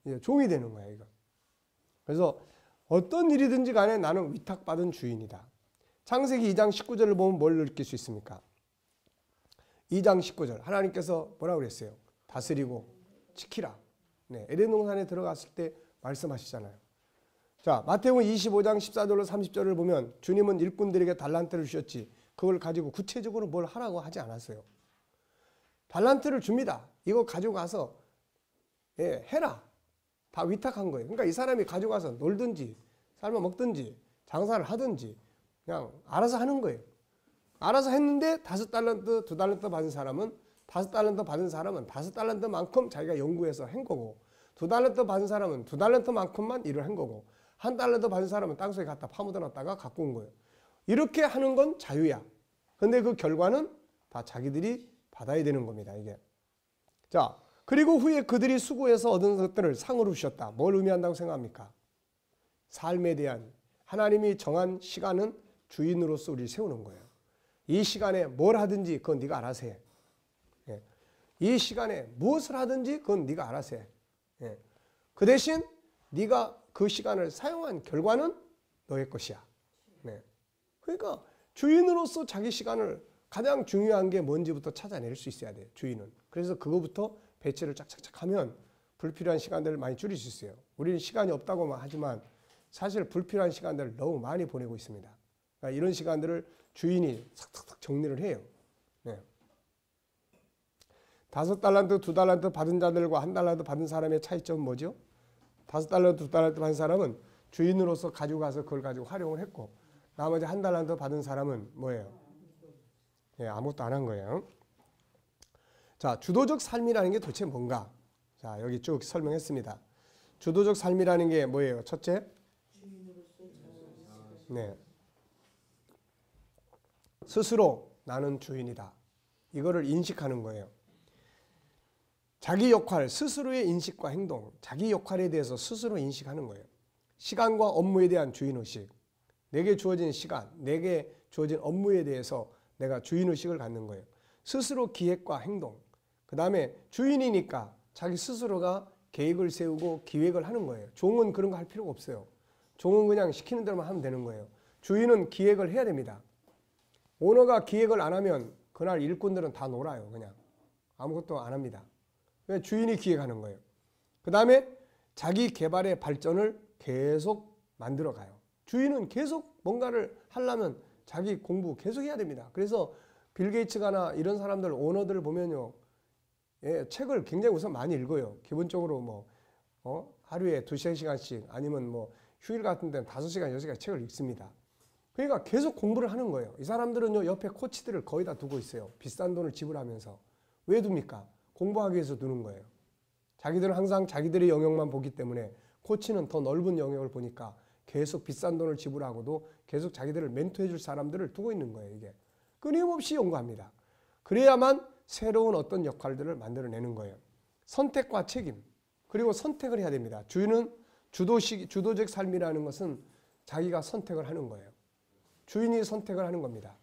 이제 종이 되는 거야, 이거. 그래서 어떤 일이든지 간에 나는 위탁받은 주인이다. 창세기 2장 19절을 보면 뭘 느낄 수 있습니까? 2장 19절 하나님께서 뭐라고 그랬어요? 다스리고 지키라. 네, 에덴 동산에 들어갔을 때 말씀하시잖아요. 자, 마태복음 25장 14절로 30절을 보면 주님은 일꾼들에게 달란트를 주셨지 그걸 가지고 구체적으로 뭘 하라고 하지 않았어요. 달란트를 줍니다. 이거 가지고 가서 해라. 다 위탁한 거예요. 그러니까 이 사람이 가지고 가서 놀든지 삶아 먹든지 장사를 하든지 그냥 알아서 하는 거예요. 알아서 했는데 5달란트, 2달란트 받은 사람은 5달란트 받은 사람은 5달란트만큼 자기가 연구해서 한 거고 2달란트 받은 사람은 2달란트만큼만 일을 한 거고 1달란트 받은 사람은 땅속에 갖다 파묻어 놨다가 갖고 온 거예요. 이렇게 하는 건 자유야. 근데 그 결과는 다 자기들이 받아야 되는 겁니다. 이게. 자, 그리고 후에 그들이 수고해서 얻은 것들을 상으로 주셨다. 뭘 의미한다고 생각합니까? 삶에 대한 하나님이 정한 시간은 주인으로서 우리를 세우는 거예요. 이 시간에 뭘 하든지 그건 네가 알아서 해. 예. 이 시간에 무엇을 하든지 그건 네가 알아서 해. 예. 그 대신 네가 그 시간을 사용한 결과는 너의 것이야. 네. 그러니까 주인으로서 자기 시간을 가장 중요한 게 뭔지부터 찾아낼 수 있어야 돼요. 주인은. 그래서 그거부터 배치를 짝짝짝 하면 불필요한 시간들을 많이 줄일 수 있어요. 우리는 시간이 없다고만 하지만 사실 불필요한 시간들을 너무 많이 보내고 있습니다. 그러니까 이런 시간들을 주인이 싹싹싹 정리를 해요. 네. 5달란트, 2달란트 받은 자들과 1달란트 받은 사람의 차이점은 뭐죠? 5달란트, 2달란트 받은 사람은 주인으로서 가지고 가서 그걸 가지고 활용을 했고, 나머지 1달란트 받은 사람은 뭐예요? 예, 아무것도 안 한 거예요. 자, 주도적 삶이라는 게 도대체 뭔가? 자, 여기 쭉 설명했습니다. 주도적 삶이라는 게 뭐예요? 첫째, 네. 스스로 나는 주인이다. 이거를 인식하는 거예요. 자기 역할, 스스로의 인식과 행동, 자기 역할에 대해서 스스로 인식하는 거예요. 시간과 업무에 대한 주인의식, 내게 주어진 시간, 내게 주어진 업무에 대해서 내가 주인의식을 갖는 거예요. 스스로 기획과 행동, 그 다음에 주인이니까 자기 스스로가 계획을 세우고 기획을 하는 거예요. 종은 그런 거 할 필요가 없어요. 종은 그냥 시키는 대로만 하면 되는 거예요. 주인은 기획을 해야 됩니다. 오너가 기획을 안 하면 그날 일꾼들은 다 놀아요. 그냥 아무것도 안 합니다. 주인이 기획하는 거예요. 그 다음에 자기 개발의 발전을 계속 만들어가요. 주인은 계속 뭔가를 하려면 자기 공부 계속 해야 됩니다. 그래서 빌 게이츠가나 이런 사람들, 오너들을 보면요, 예, 책을 굉장히 우선 많이 읽어요. 기본적으로 뭐 하루에 2-3시간씩 아니면 뭐 휴일 같은 데는 5시간, 6시간 책을 읽습니다. 그러니까 계속 공부를 하는 거예요. 이 사람들은요, 옆에 코치들을 거의 다 두고 있어요. 비싼 돈을 지불하면서. 왜 둡니까? 공부하기 위해서 두는 거예요. 자기들은 항상 자기들의 영역만 보기 때문에 코치는 더 넓은 영역을 보니까 계속 비싼 돈을 지불하고도 계속 자기들을 멘토해 줄 사람들을 두고 있는 거예요. 이게 끊임없이 연구합니다. 그래야만 새로운 어떤 역할들을 만들어내는 거예요. 선택과 책임, 그리고 선택을 해야 됩니다. 주인은 주도적 삶이라는 것은 자기가 선택을 하는 거예요. 주인이 선택을 하는 겁니다.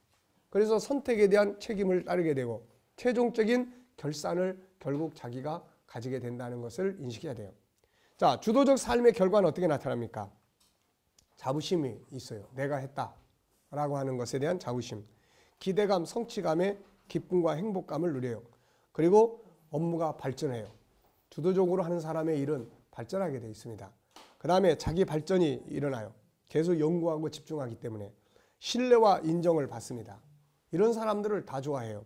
그래서 선택에 대한 책임을 따르게 되고 최종적인 결산을 결국 자기가 가지게 된다는 것을 인식해야 돼요. 자, 주도적 삶의 결과는 어떻게 나타납니까? 자부심이 있어요. 내가 했다라고 하는 것에 대한 자부심, 기대감, 성취감에 기쁨과 행복감을 누려요. 그리고 업무가 발전해요. 주도적으로 하는 사람의 일은 발전하게 되어 있습니다. 그 다음에 자기 발전이 일어나요. 계속 연구하고 집중하기 때문에 신뢰와 인정을 받습니다. 이런 사람들을 다 좋아해요.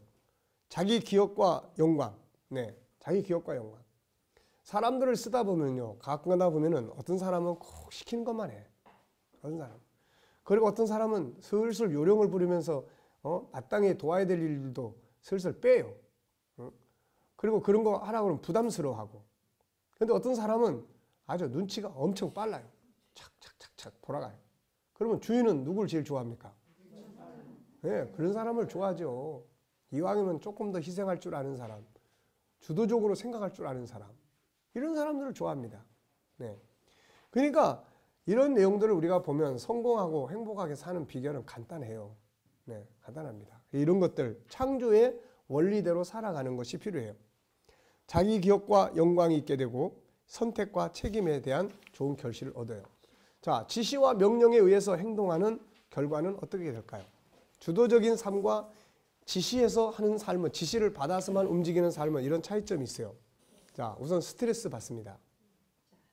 자기 기억과 영광. 네, 자기 기억과 영광. 사람들을 쓰다 보면요, 가끔 가다 보면은 어떤 사람은 꼭 시키는 것만 해. 어떤 사람. 그리고 어떤 사람은 슬슬 요령을 부리면서 마땅히 도와야 될 일도 슬슬 빼요. 그리고 그런 거 하라고 하면 부담스러워하고. 근데 어떤 사람은 아주 눈치가 엄청 빨라요. 착착착착 돌아가요. 그러면 주인은 누굴 제일 좋아합니까? 네, 그런 사람을 좋아하죠. 이왕이면 조금 더 희생할 줄 아는 사람, 주도적으로 생각할 줄 아는 사람, 이런 사람들을 좋아합니다. 네. 그러니까 이런 내용들을 우리가 보면 성공하고 행복하게 사는 비결은 간단해요. 네, 간단합니다. 이런 것들, 창조의 원리대로 살아가는 것이 필요해요. 자기 기억과 영광이 있게 되고 선택과 책임에 대한 좋은 결실을 얻어요. 자, 지시와 명령에 의해서 행동하는 결과는 어떻게 될까요? 주도적인 삶과 지시해서 하는 삶은, 지시를 받아서만 움직이는 삶은 이런 차이점이 있어요. 자, 우선 스트레스 받습니다.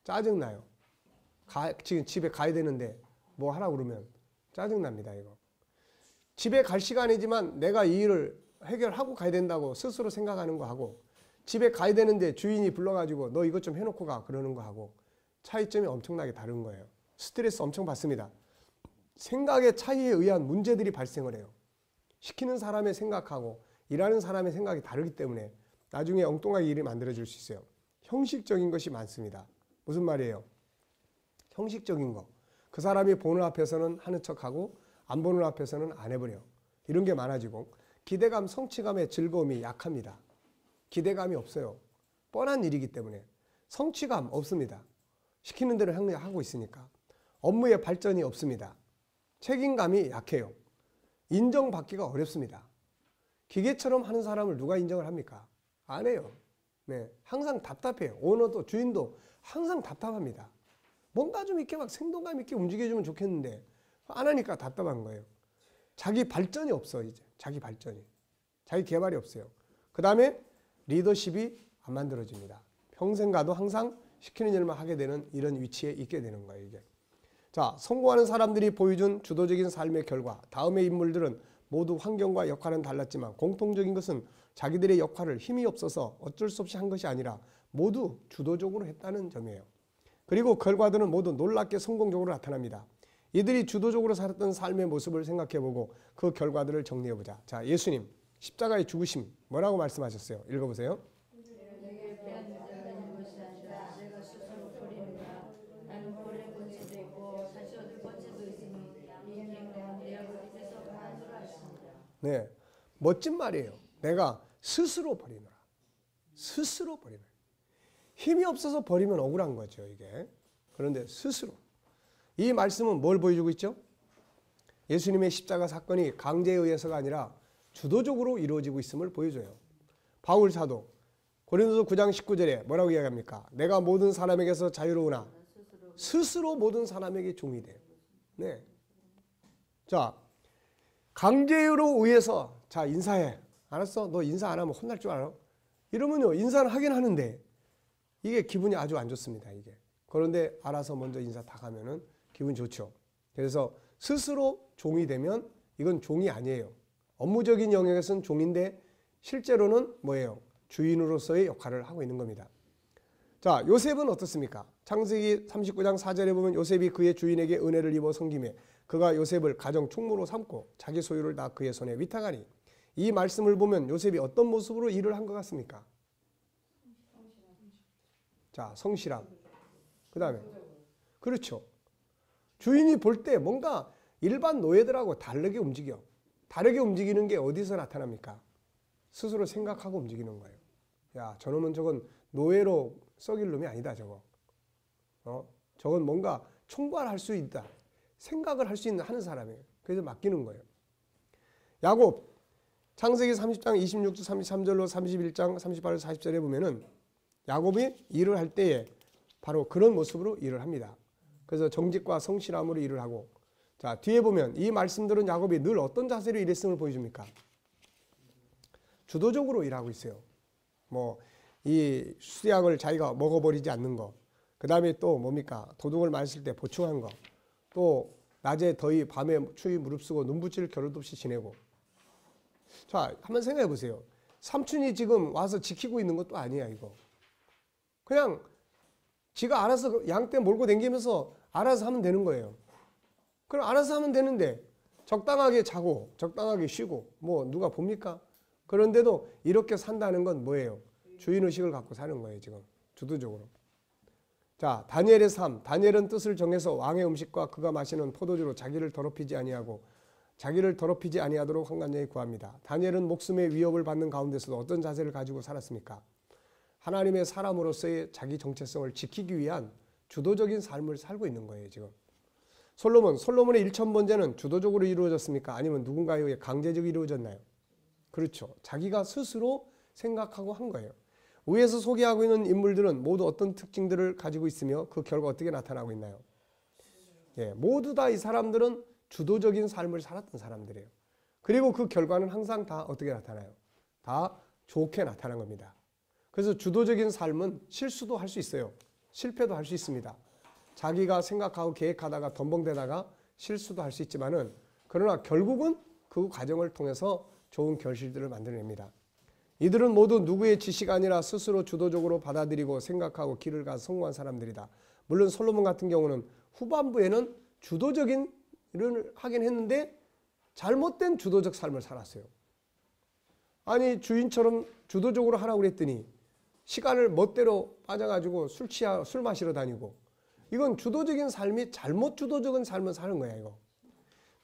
짜증나요. 지금 집에 가야 되는데 뭐 하라고 그러면 짜증납니다. 이거. 집에 갈 시간이지만 내가 이 일을 해결하고 가야 된다고 스스로 생각하는 거 하고, 집에 가야 되는데 주인이 불러가지고 너 이것 좀 해놓고 가 그러는 거 하고 차이점이 엄청나게 다른 거예요. 스트레스 엄청 받습니다. 생각의 차이에 의한 문제들이 발생을 해요. 시키는 사람의 생각하고 일하는 사람의 생각이 다르기 때문에 나중에 엉뚱하게 일이 만들어질 수 있어요. 형식적인 것이 많습니다. 무슨 말이에요? 형식적인 거. 그 사람이 보는 앞에서는 하는 척하고 안 보는 앞에서는 안 해버려. 이런 게 많아지고 기대감, 성취감의 즐거움이 약합니다. 기대감이 없어요. 뻔한 일이기 때문에. 성취감 없습니다. 시키는 대로 하고 있으니까. 업무의 발전이 없습니다. 책임감이 약해요. 인정받기가 어렵습니다. 기계처럼 하는 사람을 누가 인정을 합니까? 안 해요. 네, 항상 답답해요. 오너도 주인도 항상 답답합니다. 뭔가 좀 이렇게 막 생동감 있게 움직여주면 좋겠는데 안 하니까 답답한 거예요. 자기 발전이 없어. 이제 자기 발전이. 자기 개발이 없어요. 그 다음에 리더십이 안 만들어집니다. 평생 가도 항상 시키는 일만 하게 되는 이런 위치에 있게 되는 거예요. 이게. 자, 성공하는 사람들이 보여준 주도적인 삶의 결과, 다음의 인물들은 모두 환경과 역할은 달랐지만 공통적인 것은 자기들의 역할을 힘이 없어서 어쩔 수 없이 한 것이 아니라 모두 주도적으로 했다는 점이에요. 그리고 결과들은 모두 놀랍게 성공적으로 나타납니다. 이들이 주도적으로 살았던 삶의 모습을 생각해보고 그 결과들을 정리해보자. 자, 예수님 십자가의 죽으심 뭐라고 말씀하셨어요? 읽어보세요. 네, 멋진 말이에요. 내가 스스로 버리노라. 스스로 버리노라. 힘이 없어서 버리면 억울한 거죠, 이게. 그런데 스스로. 이 말씀은 뭘 보여주고 있죠? 예수님의 십자가 사건이 강제에 의해서가 아니라 주도적으로 이루어지고 있음을 보여줘요. 바울 사도 고린도서 9장 19절에 뭐라고 이야기합니까? 내가 모든 사람에게서 자유로우나 스스로 모든 사람에게 종이 돼요. 네. 자, 강제로 의해서 자 인사해. 알았어? 너 인사 안 하면 혼날 줄 알아? 이러면요 인사는 하긴 하는데 이게 기분이 아주 안 좋습니다. 이게. 그런데 알아서 먼저 인사 다 가면은 기분 좋죠. 그래서 스스로 종이 되면 이건 종이 아니에요. 업무적인 영역에서는 종인데 실제로는 뭐예요? 주인으로서의 역할을 하고 있는 겁니다. 자, 요셉은 어떻습니까? 창세기 39장 4절에 보면 요셉이 그의 주인에게 은혜를 입어 섬기매 그가 요셉을 가정 총무로 삼고 자기 소유를 다 그의 손에 위탁하니 이 말씀을 보면 요셉이 어떤 모습으로 일을 한 것 같습니까? 자, 성실함. 그 다음에 그렇죠. 주인이 볼 때 뭔가 일반 노예들하고 다르게 움직여. 다르게 움직이는 게 어디서 나타납니까? 스스로 생각하고 움직이는 거예요. 야, 저놈은 저건 노예로 썩일 놈이 아니다, 저거. 저건 뭔가 총괄할 수 있다. 생각을 할 수 있는 하는 사람이에요. 그래서 맡기는 거예요. 야곱 창세기 30장 26절 33절로 31장 38절 40절에 보면은 야곱이 일을 할 때에 바로 그런 모습으로 일을 합니다. 그래서 정직과 성실함으로 일을 하고 자 뒤에 보면 이 말씀들은 야곱이 늘 어떤 자세로 일했음을 보여줍니까? 주도적으로 일하고 있어요. 뭐 이 수양을 자기가 먹어버리지 않는 거, 그 다음에 또 뭡니까? 도둑을 맞을 때 보충한 거, 또 낮에 더위 밤에 추위 무릅쓰고 눈붙일 겨를도 없이 지내고. 자 한번 생각해 보세요. 삼촌이 지금 와서 지키고 있는 것도 아니야 이거. 그냥 지가 알아서 양떼 몰고 다니면서 알아서 하면 되는 거예요. 그럼 알아서 하면 되는데 적당하게 자고 적당하게 쉬고 뭐 누가 봅니까? 그런데도 이렇게 산다는 건 뭐예요? 주인의식을 갖고 사는 거예요 지금 주도적으로. 자 다니엘의 삶. 다니엘은 뜻을 정해서 왕의 음식과 그가 마시는 포도주로 자기를 더럽히지 아니하도록 환관장이 구합니다. 다니엘은 목숨의 위협을 받는 가운데서도 어떤 자세를 가지고 살았습니까? 하나님의 사람으로서의 자기 정체성을 지키기 위한 주도적인 삶을 살고 있는 거예요 지금. 솔로몬의 1000번제는 주도적으로 이루어졌습니까? 아니면 누군가에 의해 강제적으로 이루어졌나요? 그렇죠. 자기가 스스로 생각하고 한 거예요. 위에서 소개하고 있는 인물들은 모두 어떤 특징들을 가지고 있으며 그 결과 어떻게 나타나고 있나요? 예, 모두 다 이 사람들은 주도적인 삶을 살았던 사람들이에요. 그리고 그 결과는 항상 다 어떻게 나타나요? 다 좋게 나타난 겁니다. 그래서 주도적인 삶은 실수도 할 수 있어요. 실패도 할 수 있습니다. 자기가 생각하고 계획하다가 덤벙대다가 실수도 할 수 있지만은 그러나 결국은 그 과정을 통해서 좋은 결실들을 만들어냅니다. 이들은 모두 누구의 지시가 아니라 스스로 주도적으로 받아들이고 생각하고 길을 가서 성공한 사람들이다. 물론 솔로몬 같은 경우는 후반부에는 주도적인 일을 하긴 했는데 잘못된 주도적 삶을 살았어요. 아니 주인처럼 주도적으로 하라고 그랬더니 시간을 멋대로 빠져가지고 술 마시러 다니고 이건 주도적인 삶이 잘못 주도적인 삶을 사는 거야 이거.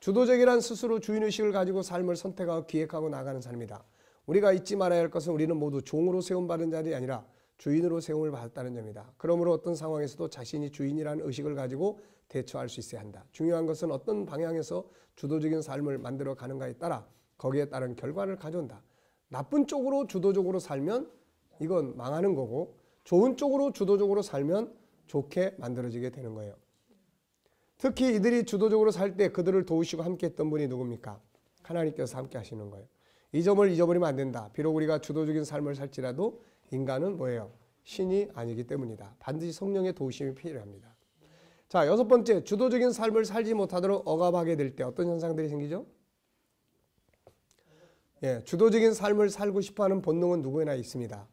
주도적이란 스스로 주인의식을 가지고 삶을 선택하고 기획하고 나가는 삶이다. 우리가 잊지 말아야 할 것은 우리는 모두 종으로 세움받은 자들이 아니라 주인으로 세움을 받았다는 점이다. 그러므로 어떤 상황에서도 자신이 주인이라는 의식을 가지고 대처할 수 있어야 한다. 중요한 것은 어떤 방향에서 주도적인 삶을 만들어 가는가에 따라 거기에 따른 결과를 가져온다. 나쁜 쪽으로 주도적으로 살면 이건 망하는 거고, 좋은 쪽으로 주도적으로 살면 좋게 만들어지게 되는 거예요. 특히 이들이 주도적으로 살 때 그들을 도우시고 함께 했던 분이 누굽니까? 하나님께서 함께 하시는 거예요. 이 점을 잊어버리면 안 된다. 비록 우리가 주도적인 삶을 살지라도 인간은 뭐예요? 신이 아니기 때문이다. 반드시 성령의 도우심이 필요합니다. 자, 6번째, 주도적인 삶을 살지 못하도록 억압하게 될 때 어떤 현상들이 생기죠? 예, 주도적인 삶을 살고 싶어하는 본능은 누구에나 있습니다.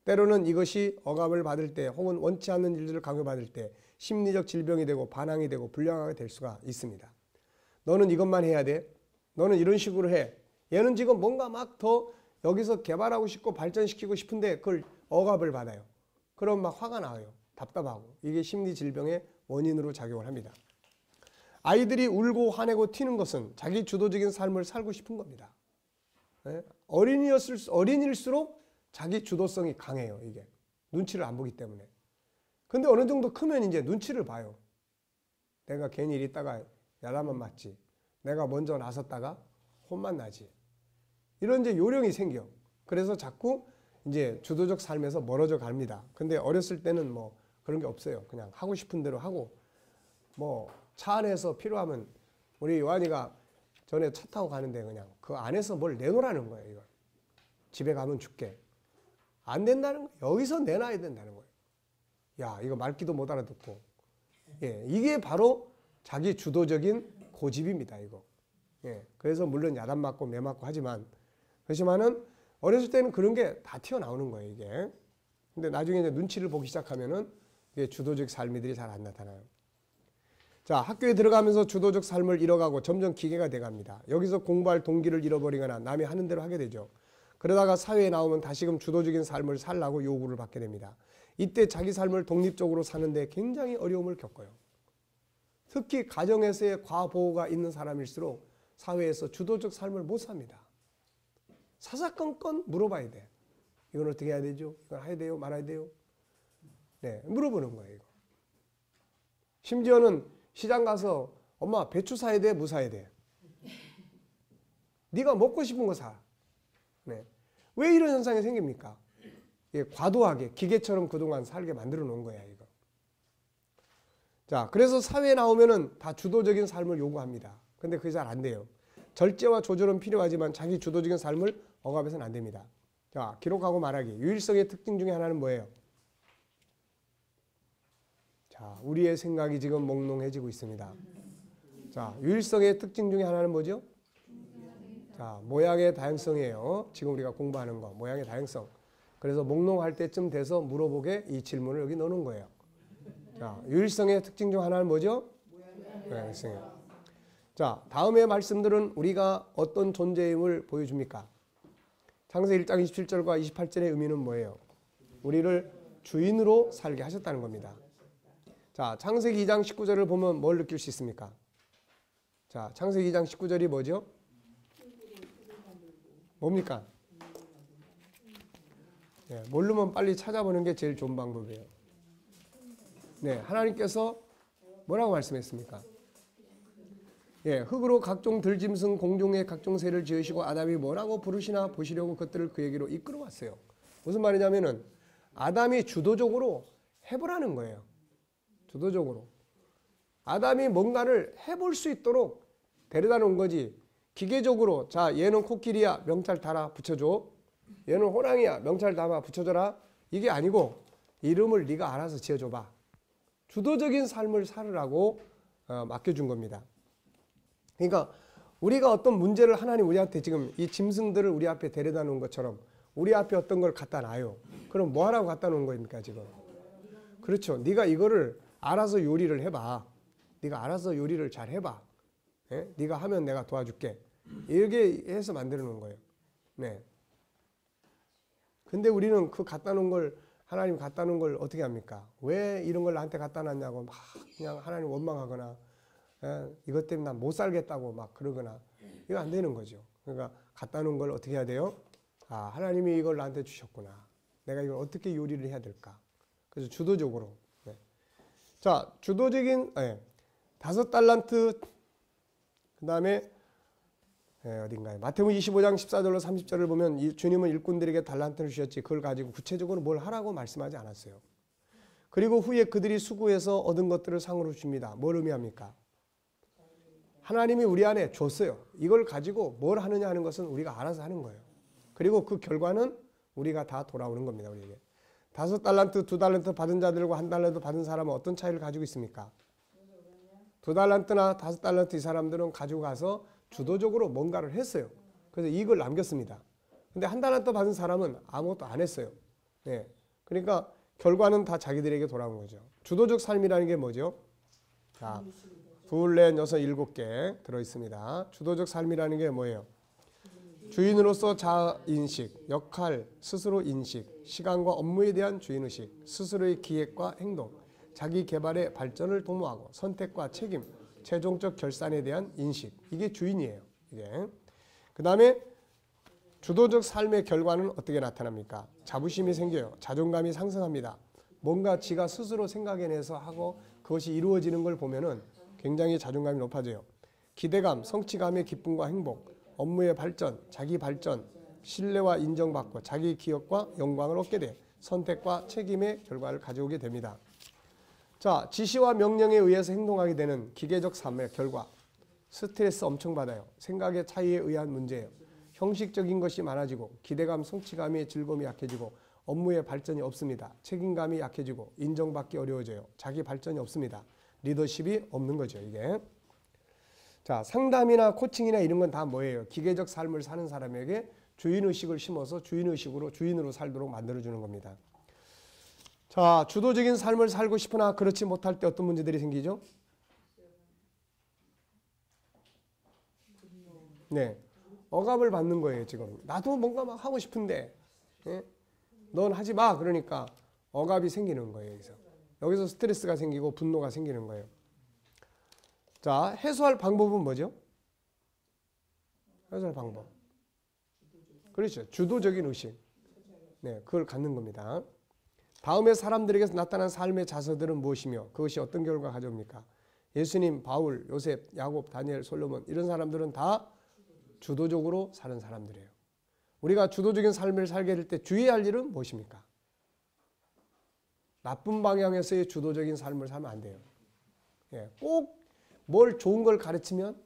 때로는 이것이 억압을 받을 때 혹은 원치 않는 일들을 강요받을 때 심리적 질병이 되고 반항이 되고 불량하게 될 수가 있습니다. 너는 이것만 해야 돼. 너는 이런 식으로 해. 얘는 지금 뭔가 막 더 여기서 개발하고 싶고 발전시키고 싶은데 그걸 억압을 받아요. 그럼 막 화가 나요. 답답하고. 이게 심리 질병의 원인으로 작용을 합니다. 아이들이 울고 화내고 튀는 것은 자기 주도적인 삶을 살고 싶은 겁니다. 네? 어린일수록 자기 주도성이 강해요. 이게 눈치를 안 보기 때문에. 근데 어느 정도 크면 이제 눈치를 봐요. 내가 괜히 이리 있다가 야단만 맞지. 내가 먼저 나섰다가 혼만 나지. 이런 이제 요령이 생겨. 그래서 자꾸 이제 주도적 삶에서 멀어져 갑니다. 근데 어렸을 때는 뭐 그런 게 없어요. 그냥 하고 싶은 대로 하고, 뭐 차 안에서 필요하면 우리 요한이가 전에 차 타고 가는데 그냥 그 안에서 뭘 내놓으라는 거예요. 이걸 집에 가면 줄게. 안 된다는 거예요. 여기서 내놔야 된다는 거예요. 야, 이거 말귀도 못 알아듣고. 예, 이게 바로 자기 주도적인 고집입니다. 이거. 예, 그래서 물론 야단 맞고 매 맞고 그렇지만은 어렸을 때는 그런 게 다 튀어나오는 거예요. 이게. 근데 나중에 이제 눈치를 보기 시작하면은 이게 주도적 삶이들이 잘 안 나타나요. 자, 학교에 들어가면서 주도적 삶을 잃어가고 점점 기계가 돼갑니다. 여기서 공부할 동기를 잃어버리거나 남이 하는 대로 하게 되죠. 그러다가 사회에 나오면 다시금 주도적인 삶을 살라고 요구를 받게 됩니다. 이때 자기 삶을 독립적으로 사는데 굉장히 어려움을 겪어요. 특히 가정에서의 과보호가 있는 사람일수록 사회에서 주도적 삶을 못 삽니다. 사사건건 물어봐야 돼. 이건 어떻게 해야 되죠? 이건 해야 돼요? 말아야 돼요? 네, 물어보는 거예요. 이거. 심지어는 시장 가서 엄마 배추 사야 돼? 무 사야 돼? 네가 먹고 싶은 거 사. 네. 왜 이런 현상이 생깁니까? 예, 과도하게 기계처럼 그동안 살게 만들어 놓은 거야 이거. 자, 그래서 사회에 나오면은 다 주도적인 삶을 요구합니다. 근데 그게 잘 안 돼요. 절제와 조절은 필요하지만 자기 주도적인 삶을 억압해서는 안 됩니다. 자, 기록하고 말하기. 유일성의 특징 중에 하나는 뭐예요? 자, 우리의 생각이 지금 몽롱해지고 있습니다. 자, 유일성의 특징 중에 하나는 뭐죠? 자, 모양의 다양성이에요. 지금 우리가 공부하는 거, 모양의 다양성. 그래서 몽롱할 때쯤 돼서 물어보게 이 질문을 여기 넣는 거예요. 자, 유일성의 특징 중 하나는 뭐죠? 모양성이에요. 자, 다음의 말씀들은 우리가 어떤 존재임을 보여줍니까? 창세기 1장 27절과 28절의 의미는 뭐예요? 우리를 주인으로 살게 하셨다는 겁니다. 자, 창세기 2장 19절을 보면 뭘 느낄 수 있습니까? 자, 창세기 2장 19절이 뭐죠? 뭡니까? 네, 모르면 빨리 찾아보는 게 제일 좋은 방법이에요. 네, 하나님께서 뭐라고 말씀했습니까? 예, 흙으로 각종 들짐승 공중의 각종 새를 지으시고 아담이 뭐라고 부르시나 보시려고 그것들을 그에게로 이끌어왔어요. 무슨 말이냐면은 아담이 주도적으로 해보라는 거예요. 주도적으로. 아담이 뭔가를 해볼 수 있도록 데려다 놓은 거지. 기계적으로 자, 얘는 코끼리야 명찰 달아 붙여줘. 얘는 호랑이야 명찰 담아 붙여줘라. 이게 아니고 이름을 네가 알아서 지어줘봐. 주도적인 삶을 살으라고 맡겨준 겁니다. 그러니까 우리가 어떤 문제를 하나님 우리한테 지금 이 짐승들을 우리 앞에 데려다 놓은 것처럼 우리 앞에 어떤 걸 갖다 놔요. 그럼 뭐 하라고 갖다 놓은 겁니까 지금? 그렇죠. 네가 이거를 알아서 요리를 해봐. 네가 알아서 요리를 잘 해봐. 예? 네가 하면 내가 도와줄게. 이렇게 해서 만들어 놓은 거예요. 네. 근데 우리는 그 갖다 놓은 걸 하나님 갖다 놓은 걸 어떻게 합니까? 왜 이런 걸 나한테 갖다 놨냐고 막 그냥 하나님 원망하거나 이것 때문에 난 못 살겠다고 막 그러거나 이거 안 되는 거죠. 그러니까 갖다 놓은 걸 어떻게 해야 돼요? 아, 하나님이 이걸 나한테 주셨구나. 내가 이걸 어떻게 요리를 해야 될까? 그래서 주도적으로. 네. 자, 주도적인 5달란트 그 다음에 어딘가요? 마태복음 25장 14절로 30절을 보면 주님은 일꾼들에게 달란트를 주셨지 그걸 가지고 구체적으로 뭘 하라고 말씀하지 않았어요. 그리고 후에 그들이 수고해서 얻은 것들을 상으로 줍니다. 뭘 의미합니까? 하나님이 우리 안에 줬어요. 이걸 가지고 뭘 하느냐 하는 것은 우리가 알아서 하는 거예요. 그리고 그 결과는 우리가 다 돌아오는 겁니다. 우리에게. 5달란트, 2달란트 받은 자들과 1달란트 받은 사람은 어떤 차이를 가지고 있습니까? 2달란트나 5달란트 이 사람들은 가지고 가서 주도적으로 뭔가를 했어요. 그래서 이익을 남겼습니다. 근데 1달란트 받은 사람은 아무것도 안 했어요. 네. 그러니까 결과는 다 자기들에게 돌아온 거죠. 주도적 삶이라는 게 뭐죠? 자, 둘, 넷, 여섯, 7개 들어있습니다. 주도적 삶이라는 게 뭐예요? 주인으로서 자아인식, 역할, 스스로 인식, 시간과 업무에 대한 주인의식, 스스로의 기획과 행동, 자기 개발의 발전을 도모하고 선택과 책임, 최종적 결산에 대한 인식. 이게 주인이에요. 이게. 그 다음에 주도적 삶의 결과는 어떻게 나타납니까? 자부심이 생겨요. 자존감이 상승합니다. 뭔가 지가 스스로 생각해내서 하고 그것이 이루어지는 걸 보면은 굉장히 자존감이 높아져요. 기대감, 성취감의 기쁨과 행복, 업무의 발전, 자기 발전, 신뢰와 인정받고 자기 기억과 영광을 얻게 돼 선택과 책임의 결과를 가져오게 됩니다. 자, 지시와 명령에 의해서 행동하게 되는 기계적 삶의 결과. 스트레스 엄청 받아요. 생각의 차이에 의한 문제예요. 형식적인 것이 많아지고 기대감, 성취감의 즐거움이 약해지고 업무의 발전이 없습니다. 책임감이 약해지고 인정받기 어려워져요. 자기 발전이 없습니다. 리더십이 없는 거죠, 이게. 자, 상담이나 코칭이나 이런 건 다 뭐예요? 기계적 삶을 사는 사람에게 주인의식을 심어서 주인으로 살도록 만들어주는 겁니다. 자, 주도적인 삶을 살고 싶으나 그렇지 못할 때 어떤 문제들이 생기죠? 네, 억압을 받는 거예요, 지금. 나도 뭔가 막 하고 싶은데, 넌 하지 마. 그러니까 억압이 생기는 거예요, 여기서 스트레스가 생기고 분노가 생기는 거예요. 자, 해소할 방법은 뭐죠? 해소할 방법. 그렇죠. 주도적인 의식. 네, 그걸 갖는 겁니다. 다음에 사람들에게서 나타난 삶의 자서들은 무엇이며 그것이 어떤 결과가 가져옵니까? 예수님, 바울, 요셉, 야곱, 다니엘, 솔로몬 이런 사람들은 다 주도적으로 사는 사람들이에요. 우리가 주도적인 삶을 살게 될 때 주의할 일은 무엇입니까? 나쁜 방향에서의 주도적인 삶을 살면 안 돼요. 꼭 뭘 좋은 걸 가르치면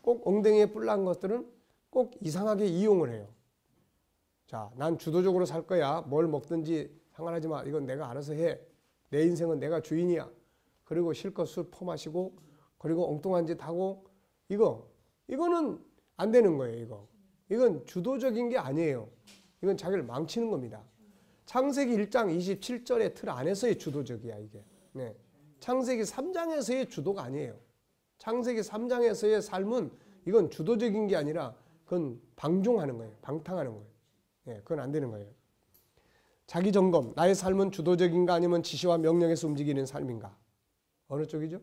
꼭 엉덩이에 뿔난 것들은 꼭 이상하게 이용을 해요. 자, 난 주도적으로 살 거야. 뭘 먹든지 상관하지 마. 이건 내가 알아서 해. 내 인생은 내가 주인이야. 그리고 실컷 술 퍼마시고 그리고 엉뚱한 짓 하고 이거는 안 되는 거예요. 이건 주도적인 게 아니에요. 이건 자기를 망치는 겁니다. 창세기 1장 27절의 틀 안에서의 주도적이야 이게. 네. 창세기 3장에서의 주도가 아니에요. 창세기 3장에서의 삶은 이건 주도적인 게 아니라 그건 방종하는 거예요. 방탕하는 거예요. 네, 그건 안 되는 거예요. 자기 점검. 나의 삶은 주도적인가 아니면 지시와 명령에서 움직이는 삶인가? 어느 쪽이죠?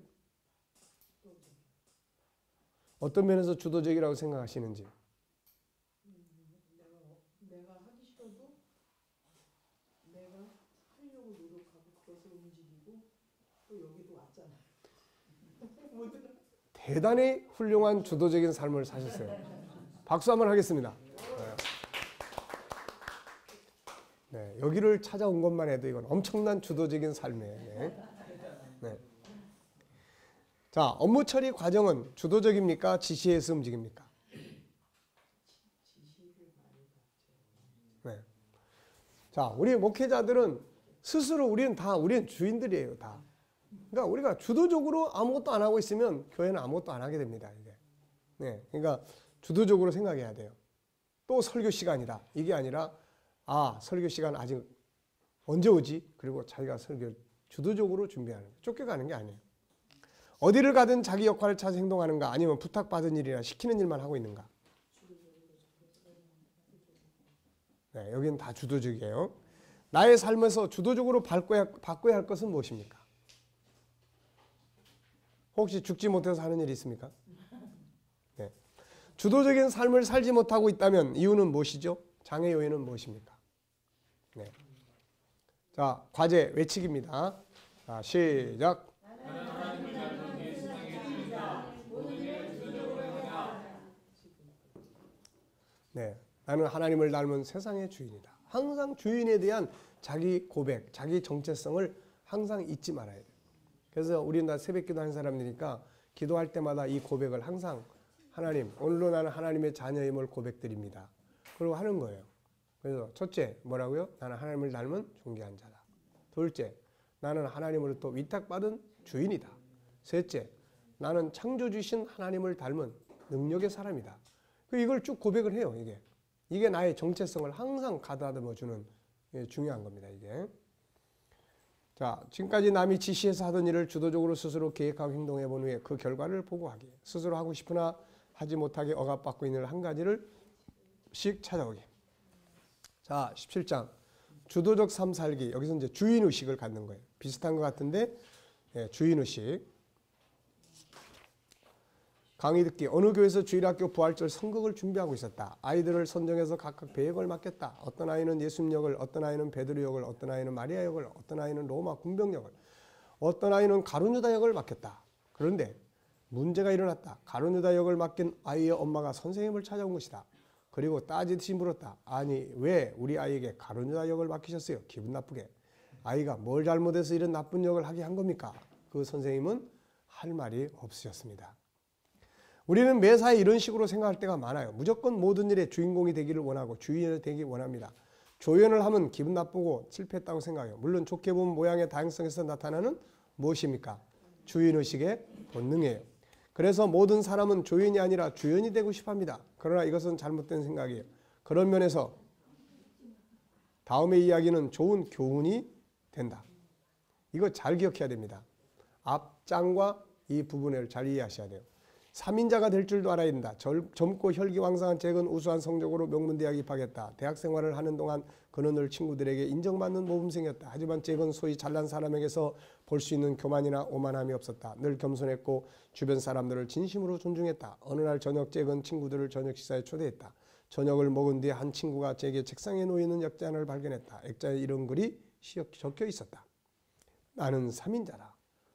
어떤 면에서 주도적이라고 생각하시는지. 내가 하기 싫어도 내가 하려고 노력하고 그것을 움직이고 또 여기도 왔잖아요. 대단히 훌륭한 주도적인 삶을 사셨어요. 박수 한번 하겠습니다. 네, 여기를 찾아온 것만 해도 이건 엄청난 주도적인 삶이에요. 네. 자, 업무 처리 과정은 주도적입니까? 지시에서 움직입니까? 네. 자, 우리 목회자들은 스스로 우리는 주인들이에요, 다. 그러니까 우리가 주도적으로 아무것도 안 하고 있으면 교회는 아무것도 안 하게 됩니다, 이게. 네. 그러니까 주도적으로 생각해야 돼요. 또 설교 시간이다. 이게 아니라 설교 시간 아직 언제 오지? 그리고 자기가 설교를 주도적으로 준비하는 거예요. 쫓겨가는 게 아니에요. 어디를 가든 자기 역할을 찾아 행동하는가 아니면 부탁받은 일이나 시키는 일만 하고 있는가? 네, 여기는 다 주도적이에요. 나의 삶에서 주도적으로 바꿔야 할 것은 무엇입니까? 혹시 죽지 못해서 하는 일이 있습니까? 네. 주도적인 삶을 살지 못하고 있다면 이유는 무엇이죠? 장애 요인은 무엇입니까? 네. 자, 과제 외치기입니다. 자, 시작. 네, 나는 하나님을 닮은 세상의 주인이다. 항상 주인에 대한 자기 고백, 자기 정체성을 항상 잊지 말아야 돼요. 그래서 우리는 다 새벽기도 하는 사람들이니까 기도할 때마다 이 고백을 항상 하나님, 오늘도 나는 하나님의 자녀임을 고백드립니다. 그리고 하는 거예요. 그래서 첫째, 뭐라고요? 나는 하나님을 닮은 존귀한 자다. 둘째, 나는 하나님으로부터 위탁받은 주인이다. 셋째, 나는 창조주신 하나님을 닮은 능력의 사람이다. 이걸 쭉 고백을 해요. 이게 나의 정체성을 항상 가다듬어주는 중요한 겁니다. 이게. 자, 지금까지 남이 지시해서 하던 일을 주도적으로 스스로 계획하고 행동해 본 후에 그 결과를 보고하기. 스스로 하고 싶으나 하지 못하게 억압받고 있는 한 가지를 씩 찾아오기. 자, 17장 주도적 삶 살기. 여기서 이제 주인의식을 갖는 거예요. 비슷한 것 같은데 주인의식. 강의 듣기. 어느 교회에서 주일학교 부활절 선곡을 준비하고 있었다. 아이들을 선정해서 각각 배역을 맡겼다. 어떤 아이는 예수님 역을, 어떤 아이는 베드로 역을, 어떤 아이는 마리아 역을, 어떤 아이는 로마 군병 역을, 어떤 아이는 가룟유다 역을 맡겼다. 그런데 문제가 일어났다. 가룟유다 역을 맡긴 아이의 엄마가 선생님을 찾아온 것이다. 그리고 따지듯이 물었다. 아니 왜 우리 아이에게 가룟유다 역을 맡기셨어요? 기분 나쁘게. 아이가 뭘 잘못해서 이런 나쁜 역을 하게 한 겁니까? 그 선생님은 할 말이 없으셨습니다. 우리는 매사에 이런 식으로 생각할 때가 많아요. 무조건 모든 일의 주인공이 되기를 원하고 주인이 되기 원합니다. 조연을 하면 기분 나쁘고 실패했다고 생각해요. 물론 좋게 보면 모양의 다양성에서 나타나는 무엇입니까? 주인의식의 본능이에요. 그래서 모든 사람은 조연이 아니라 주연이 되고 싶어합니다. 그러나 이것은 잘못된 생각이에요. 그런 면에서 다음의 이야기는 좋은 교훈이 된다. 이거 잘 기억해야 됩니다. 앞장과 이 부분을 잘 이해하셔야 돼요. 3인자가 될 줄도 알아야 된다. 젊고 혈기왕성한 잭은 우수한 성적으로 명문대학에 입학했다. 대학 생활을 하는 동안 그는 늘 친구들에게 인정받는 모범생이었다. 하지만 잭은 소위 잘난 사람에게서 볼 수 있는 교만이나 오만함이 없었다. 늘 겸손했고 주변 사람들을 진심으로 존중했다. 어느 날 저녁 잭은 친구들을 저녁 식사에 초대했다. 저녁을 먹은 뒤에 한 친구가 잭의 책상에 놓여있는 역자안을 발견했다. 액자에 이런 글이 적혀 있었다. 나는 3인자다.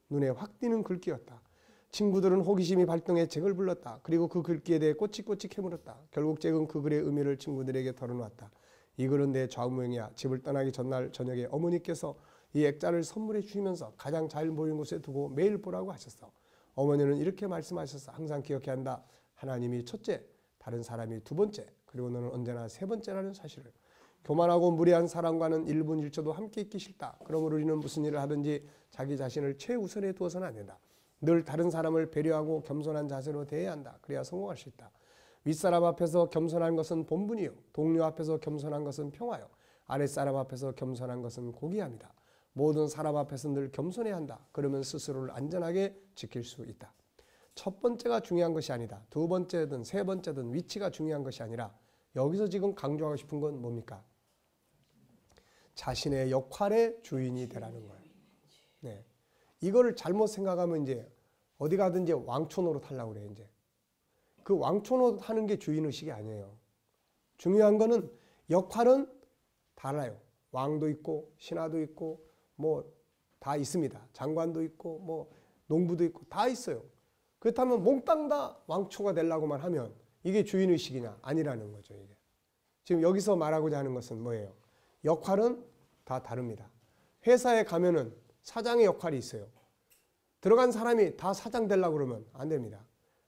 눈에 확 띄는 글귀였다. 친구들은 호기심이 발동해 잭을 불렀다. 그리고 그 글귀에 대해 꼬치꼬치 캐물었다. 결국 잭은 그 글의 의미를 친구들에게 털어놓았다. 이 글은 내 좌우명이야. 집을 떠나기 전날 저녁에 어머니께서 이 액자를 선물해 주시면서 가장 잘 보이는 곳에 두고 매일 보라고 하셨어. 어머니는 이렇게 말씀하셨어. 항상 기억해야 한다. 하나님이 첫째, 다른 사람이 두 번째, 그리고 너는 언제나 세 번째라는 사실을. 교만하고 무례한 사람과는 1분 1초도 함께 있기 싫다. 그러므로 우리는 무슨 일을 하든지 자기 자신을 최우선에 두어서는 안 된다. 늘 다른 사람을 배려하고 겸손한 자세로 대해야 한다. 그래야 성공할 수 있다. 윗사람 앞에서 겸손한 것은 본분이요. 동료 앞에서 겸손한 것은 평화요. 아랫사람 앞에서 겸손한 것은 고귀함이다. 모든 사람 앞에서 늘 겸손해야 한다. 그러면 스스로를 안전하게 지킬 수 있다. 첫 번째가 중요한 것이 아니다. 두 번째든 세 번째든 위치가 중요한 것이 아니라 여기서 지금 강조하고 싶은 건 뭡니까? 자신의 역할의 주인이 되라는 거예요. 네. 이거를 잘못 생각하면 이제 어디 가든지 왕초 노릇하려고 그래요. 이제 그 왕초 노릇 하는 게 주인의식이 아니에요. 중요한 거는 역할은 달라요. 왕도 있고 신하도 있고 뭐 다 있습니다. 장관도 있고 뭐 농부도 있고 다 있어요. 그렇다면 몽땅 다 왕초가 되려고만 하면 이게 주인의식이냐? 아니라는 거죠. 이게 지금 여기서 말하고자 하는 것은 뭐예요? 역할은 다 다릅니다. 회사에 가면은 사장의 역할이 있어요. 들어간 사람이 다 사장 되려고 그러면 안 됩니다.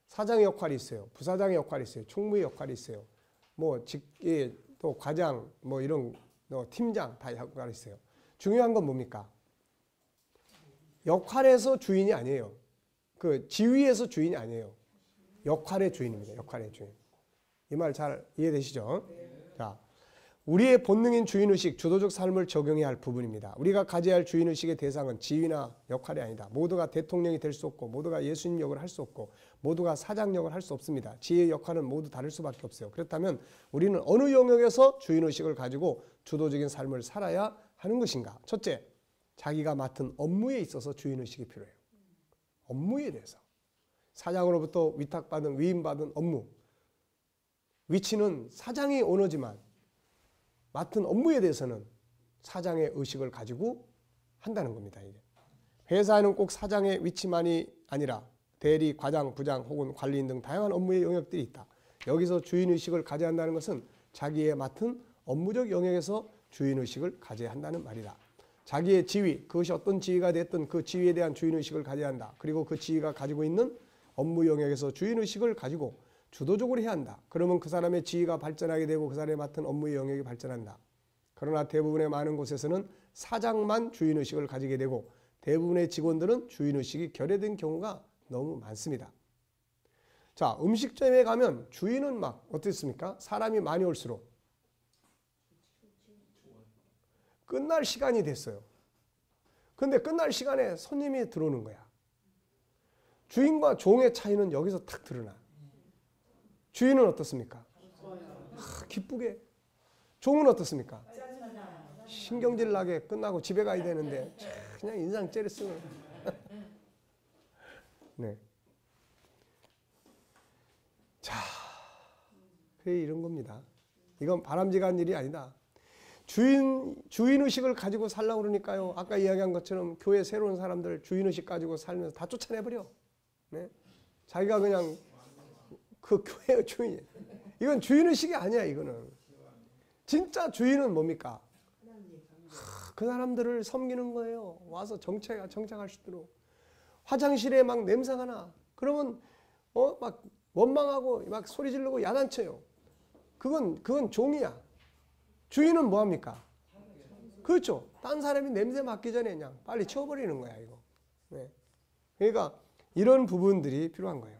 사장의 역할이 있어요. 부사장의 역할이 있어요. 총무의 역할이 있어요. 뭐 또 과장, 뭐 이런 팀장 다 역할이 있어요. 중요한 건 뭡니까? 역할에서 주인이 아니에요. 그 지위에서 주인이 아니에요. 역할의 주인입니다. 역할의 주인. 이 말 잘 이해되시죠? 자. 우리의 본능인 주인의식, 주도적 삶을 적용해야 할 부분입니다. 우리가 가져야 할 주인의식의 대상은 지위나 역할이 아니다. 모두가 대통령이 될 수 없고 모두가 예수님 역을 할 수 없고 모두가 사장 역을 할 수 없습니다. 지혜의 역할은 모두 다를 수밖에 없어요. 그렇다면 우리는 어느 영역에서 주인의식을 가지고 주도적인 삶을 살아야 하는 것인가? 첫째, 자기가 맡은 업무에 있어서 주인의식이 필요해요. 업무에 대해서. 사장으로부터 위탁받은 위임받은 업무. 위치는 사장이 오너지만 맡은 업무에 대해서는 사장의 의식을 가지고 한다는 겁니다. 이게. 회사에는 꼭 사장의 위치만이 아니라 대리, 과장, 부장 혹은 관리인 등 다양한 업무의 영역들이 있다. 여기서 주인의식을 가져야 한다는 것은 자기의 맡은 업무적 영역에서 주인의식을 가져야 한다는 말이다. 자기의 지위, 그것이 어떤 지위가 됐든 그 지위에 대한 주인의식을 가져야 한다. 그리고 그 지위가 가지고 있는 업무 영역에서 주인의식을 가지고 주도적으로 해야 한다. 그러면 그 사람의 지위가 발전하게 되고 그 사람이 맡은 업무의 영역이 발전한다. 그러나 대부분의 많은 곳에서는 사장만 주인의식을 가지게 되고 대부분의 직원들은 주인의식이 결여된 경우가 너무 많습니다. 자, 음식점에 가면 주인은 막 어떻습니까? 사람이 많이 올수록 끝날 시간이 됐어요. 근데 끝날 시간에 손님이 들어오는 거야. 주인과 종의 차이는 여기서 탁 드러나. 주인은 어떻습니까? 기쁘게. 종은 어떻습니까? 신경질 나게 끝나고 집에 가야 되는데 그냥 인상 째렸어요. 네. 자, 그게 이런 겁니다. 이건 바람직한 일이 아니다. 주인의식을 가지고 살라고 그러니까요. 아까 이야기한 것처럼 교회 새로운 사람들 주인의식 가지고 살면서 다 쫓아내버려. 네? 자기가 그냥 그 교회의 주인이에요. 이건 주인의식이 아니야, 이거는. 진짜 주인은 뭡니까? 그 사람들을 섬기는 거예요. 와서 정착할 수 있도록. 화장실에 막 냄새가 나. 그러면 막 원망하고 막 소리 지르고 야단쳐요. 그건 종이야. 주인은 뭐 합니까? 그렇죠. 딴 사람이 냄새 맡기 전에 그냥 빨리 치워버리는 거야, 이거. 네. 그러니까 이런 부분들이 필요한 거예요.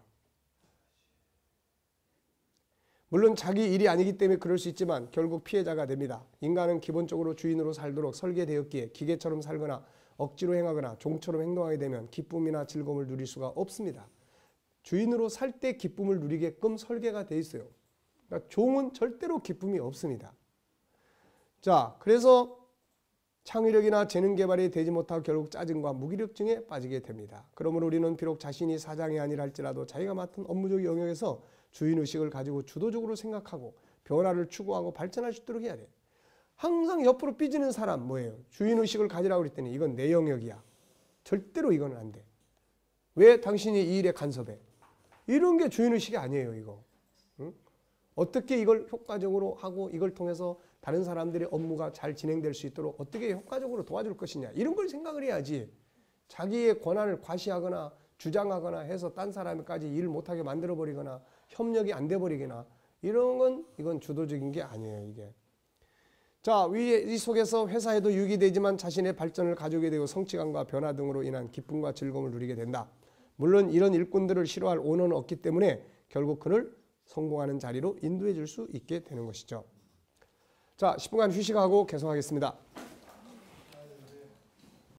물론 자기 일이 아니기 때문에 그럴 수 있지만 결국 피해자가 됩니다. 인간은 기본적으로 주인으로 살도록 설계되었기에 기계처럼 살거나 억지로 행하거나 종처럼 행동하게 되면 기쁨이나 즐거움을 누릴 수가 없습니다. 주인으로 살 때 기쁨을 누리게끔 설계가 되어 있어요. 그러니까 종은 절대로 기쁨이 없습니다. 자, 그래서 창의력이나 재능 개발이 되지 못하고 결국 짜증과 무기력증에 빠지게 됩니다. 그러므로 우리는 비록 자신이 사장이 아니라 할지라도 자기가 맡은 업무적 영역에서 주인의식을 가지고 주도적으로 생각하고 변화를 추구하고 발전할 수 있도록 해야 돼. 항상 옆으로 삐지는 사람 뭐예요? 주인의식을 가지라고 그랬더니 이건 내 영역이야. 절대로 이건 안 돼. 왜 당신이 이 일에 간섭해? 이런 게 주인의식이 아니에요, 이거. 응? 어떻게 이걸 효과적으로 하고 이걸 통해서 다른 사람들의 업무가 잘 진행될 수 있도록 어떻게 효과적으로 도와줄 것이냐. 이런 걸 생각을 해야지. 자기의 권한을 과시하거나 주장하거나 해서 딴 사람까지 일을 못하게 만들어버리거나 협력이 안 돼버리거나 이런 건 이건 주도적인 게 아니에요, 이게. 자, 이 속에서 회사에도 유익이 되지만 자신의 발전을 가져오게 되고 성취감과 변화 등으로 인한 기쁨과 즐거움을 누리게 된다. 물론 이런 일꾼들을 싫어할 오너는 없기 때문에 결국 그를 성공하는 자리로 인도해 줄 수 있게 되는 것이죠. 자, 10분간 휴식하고 계속하겠습니다.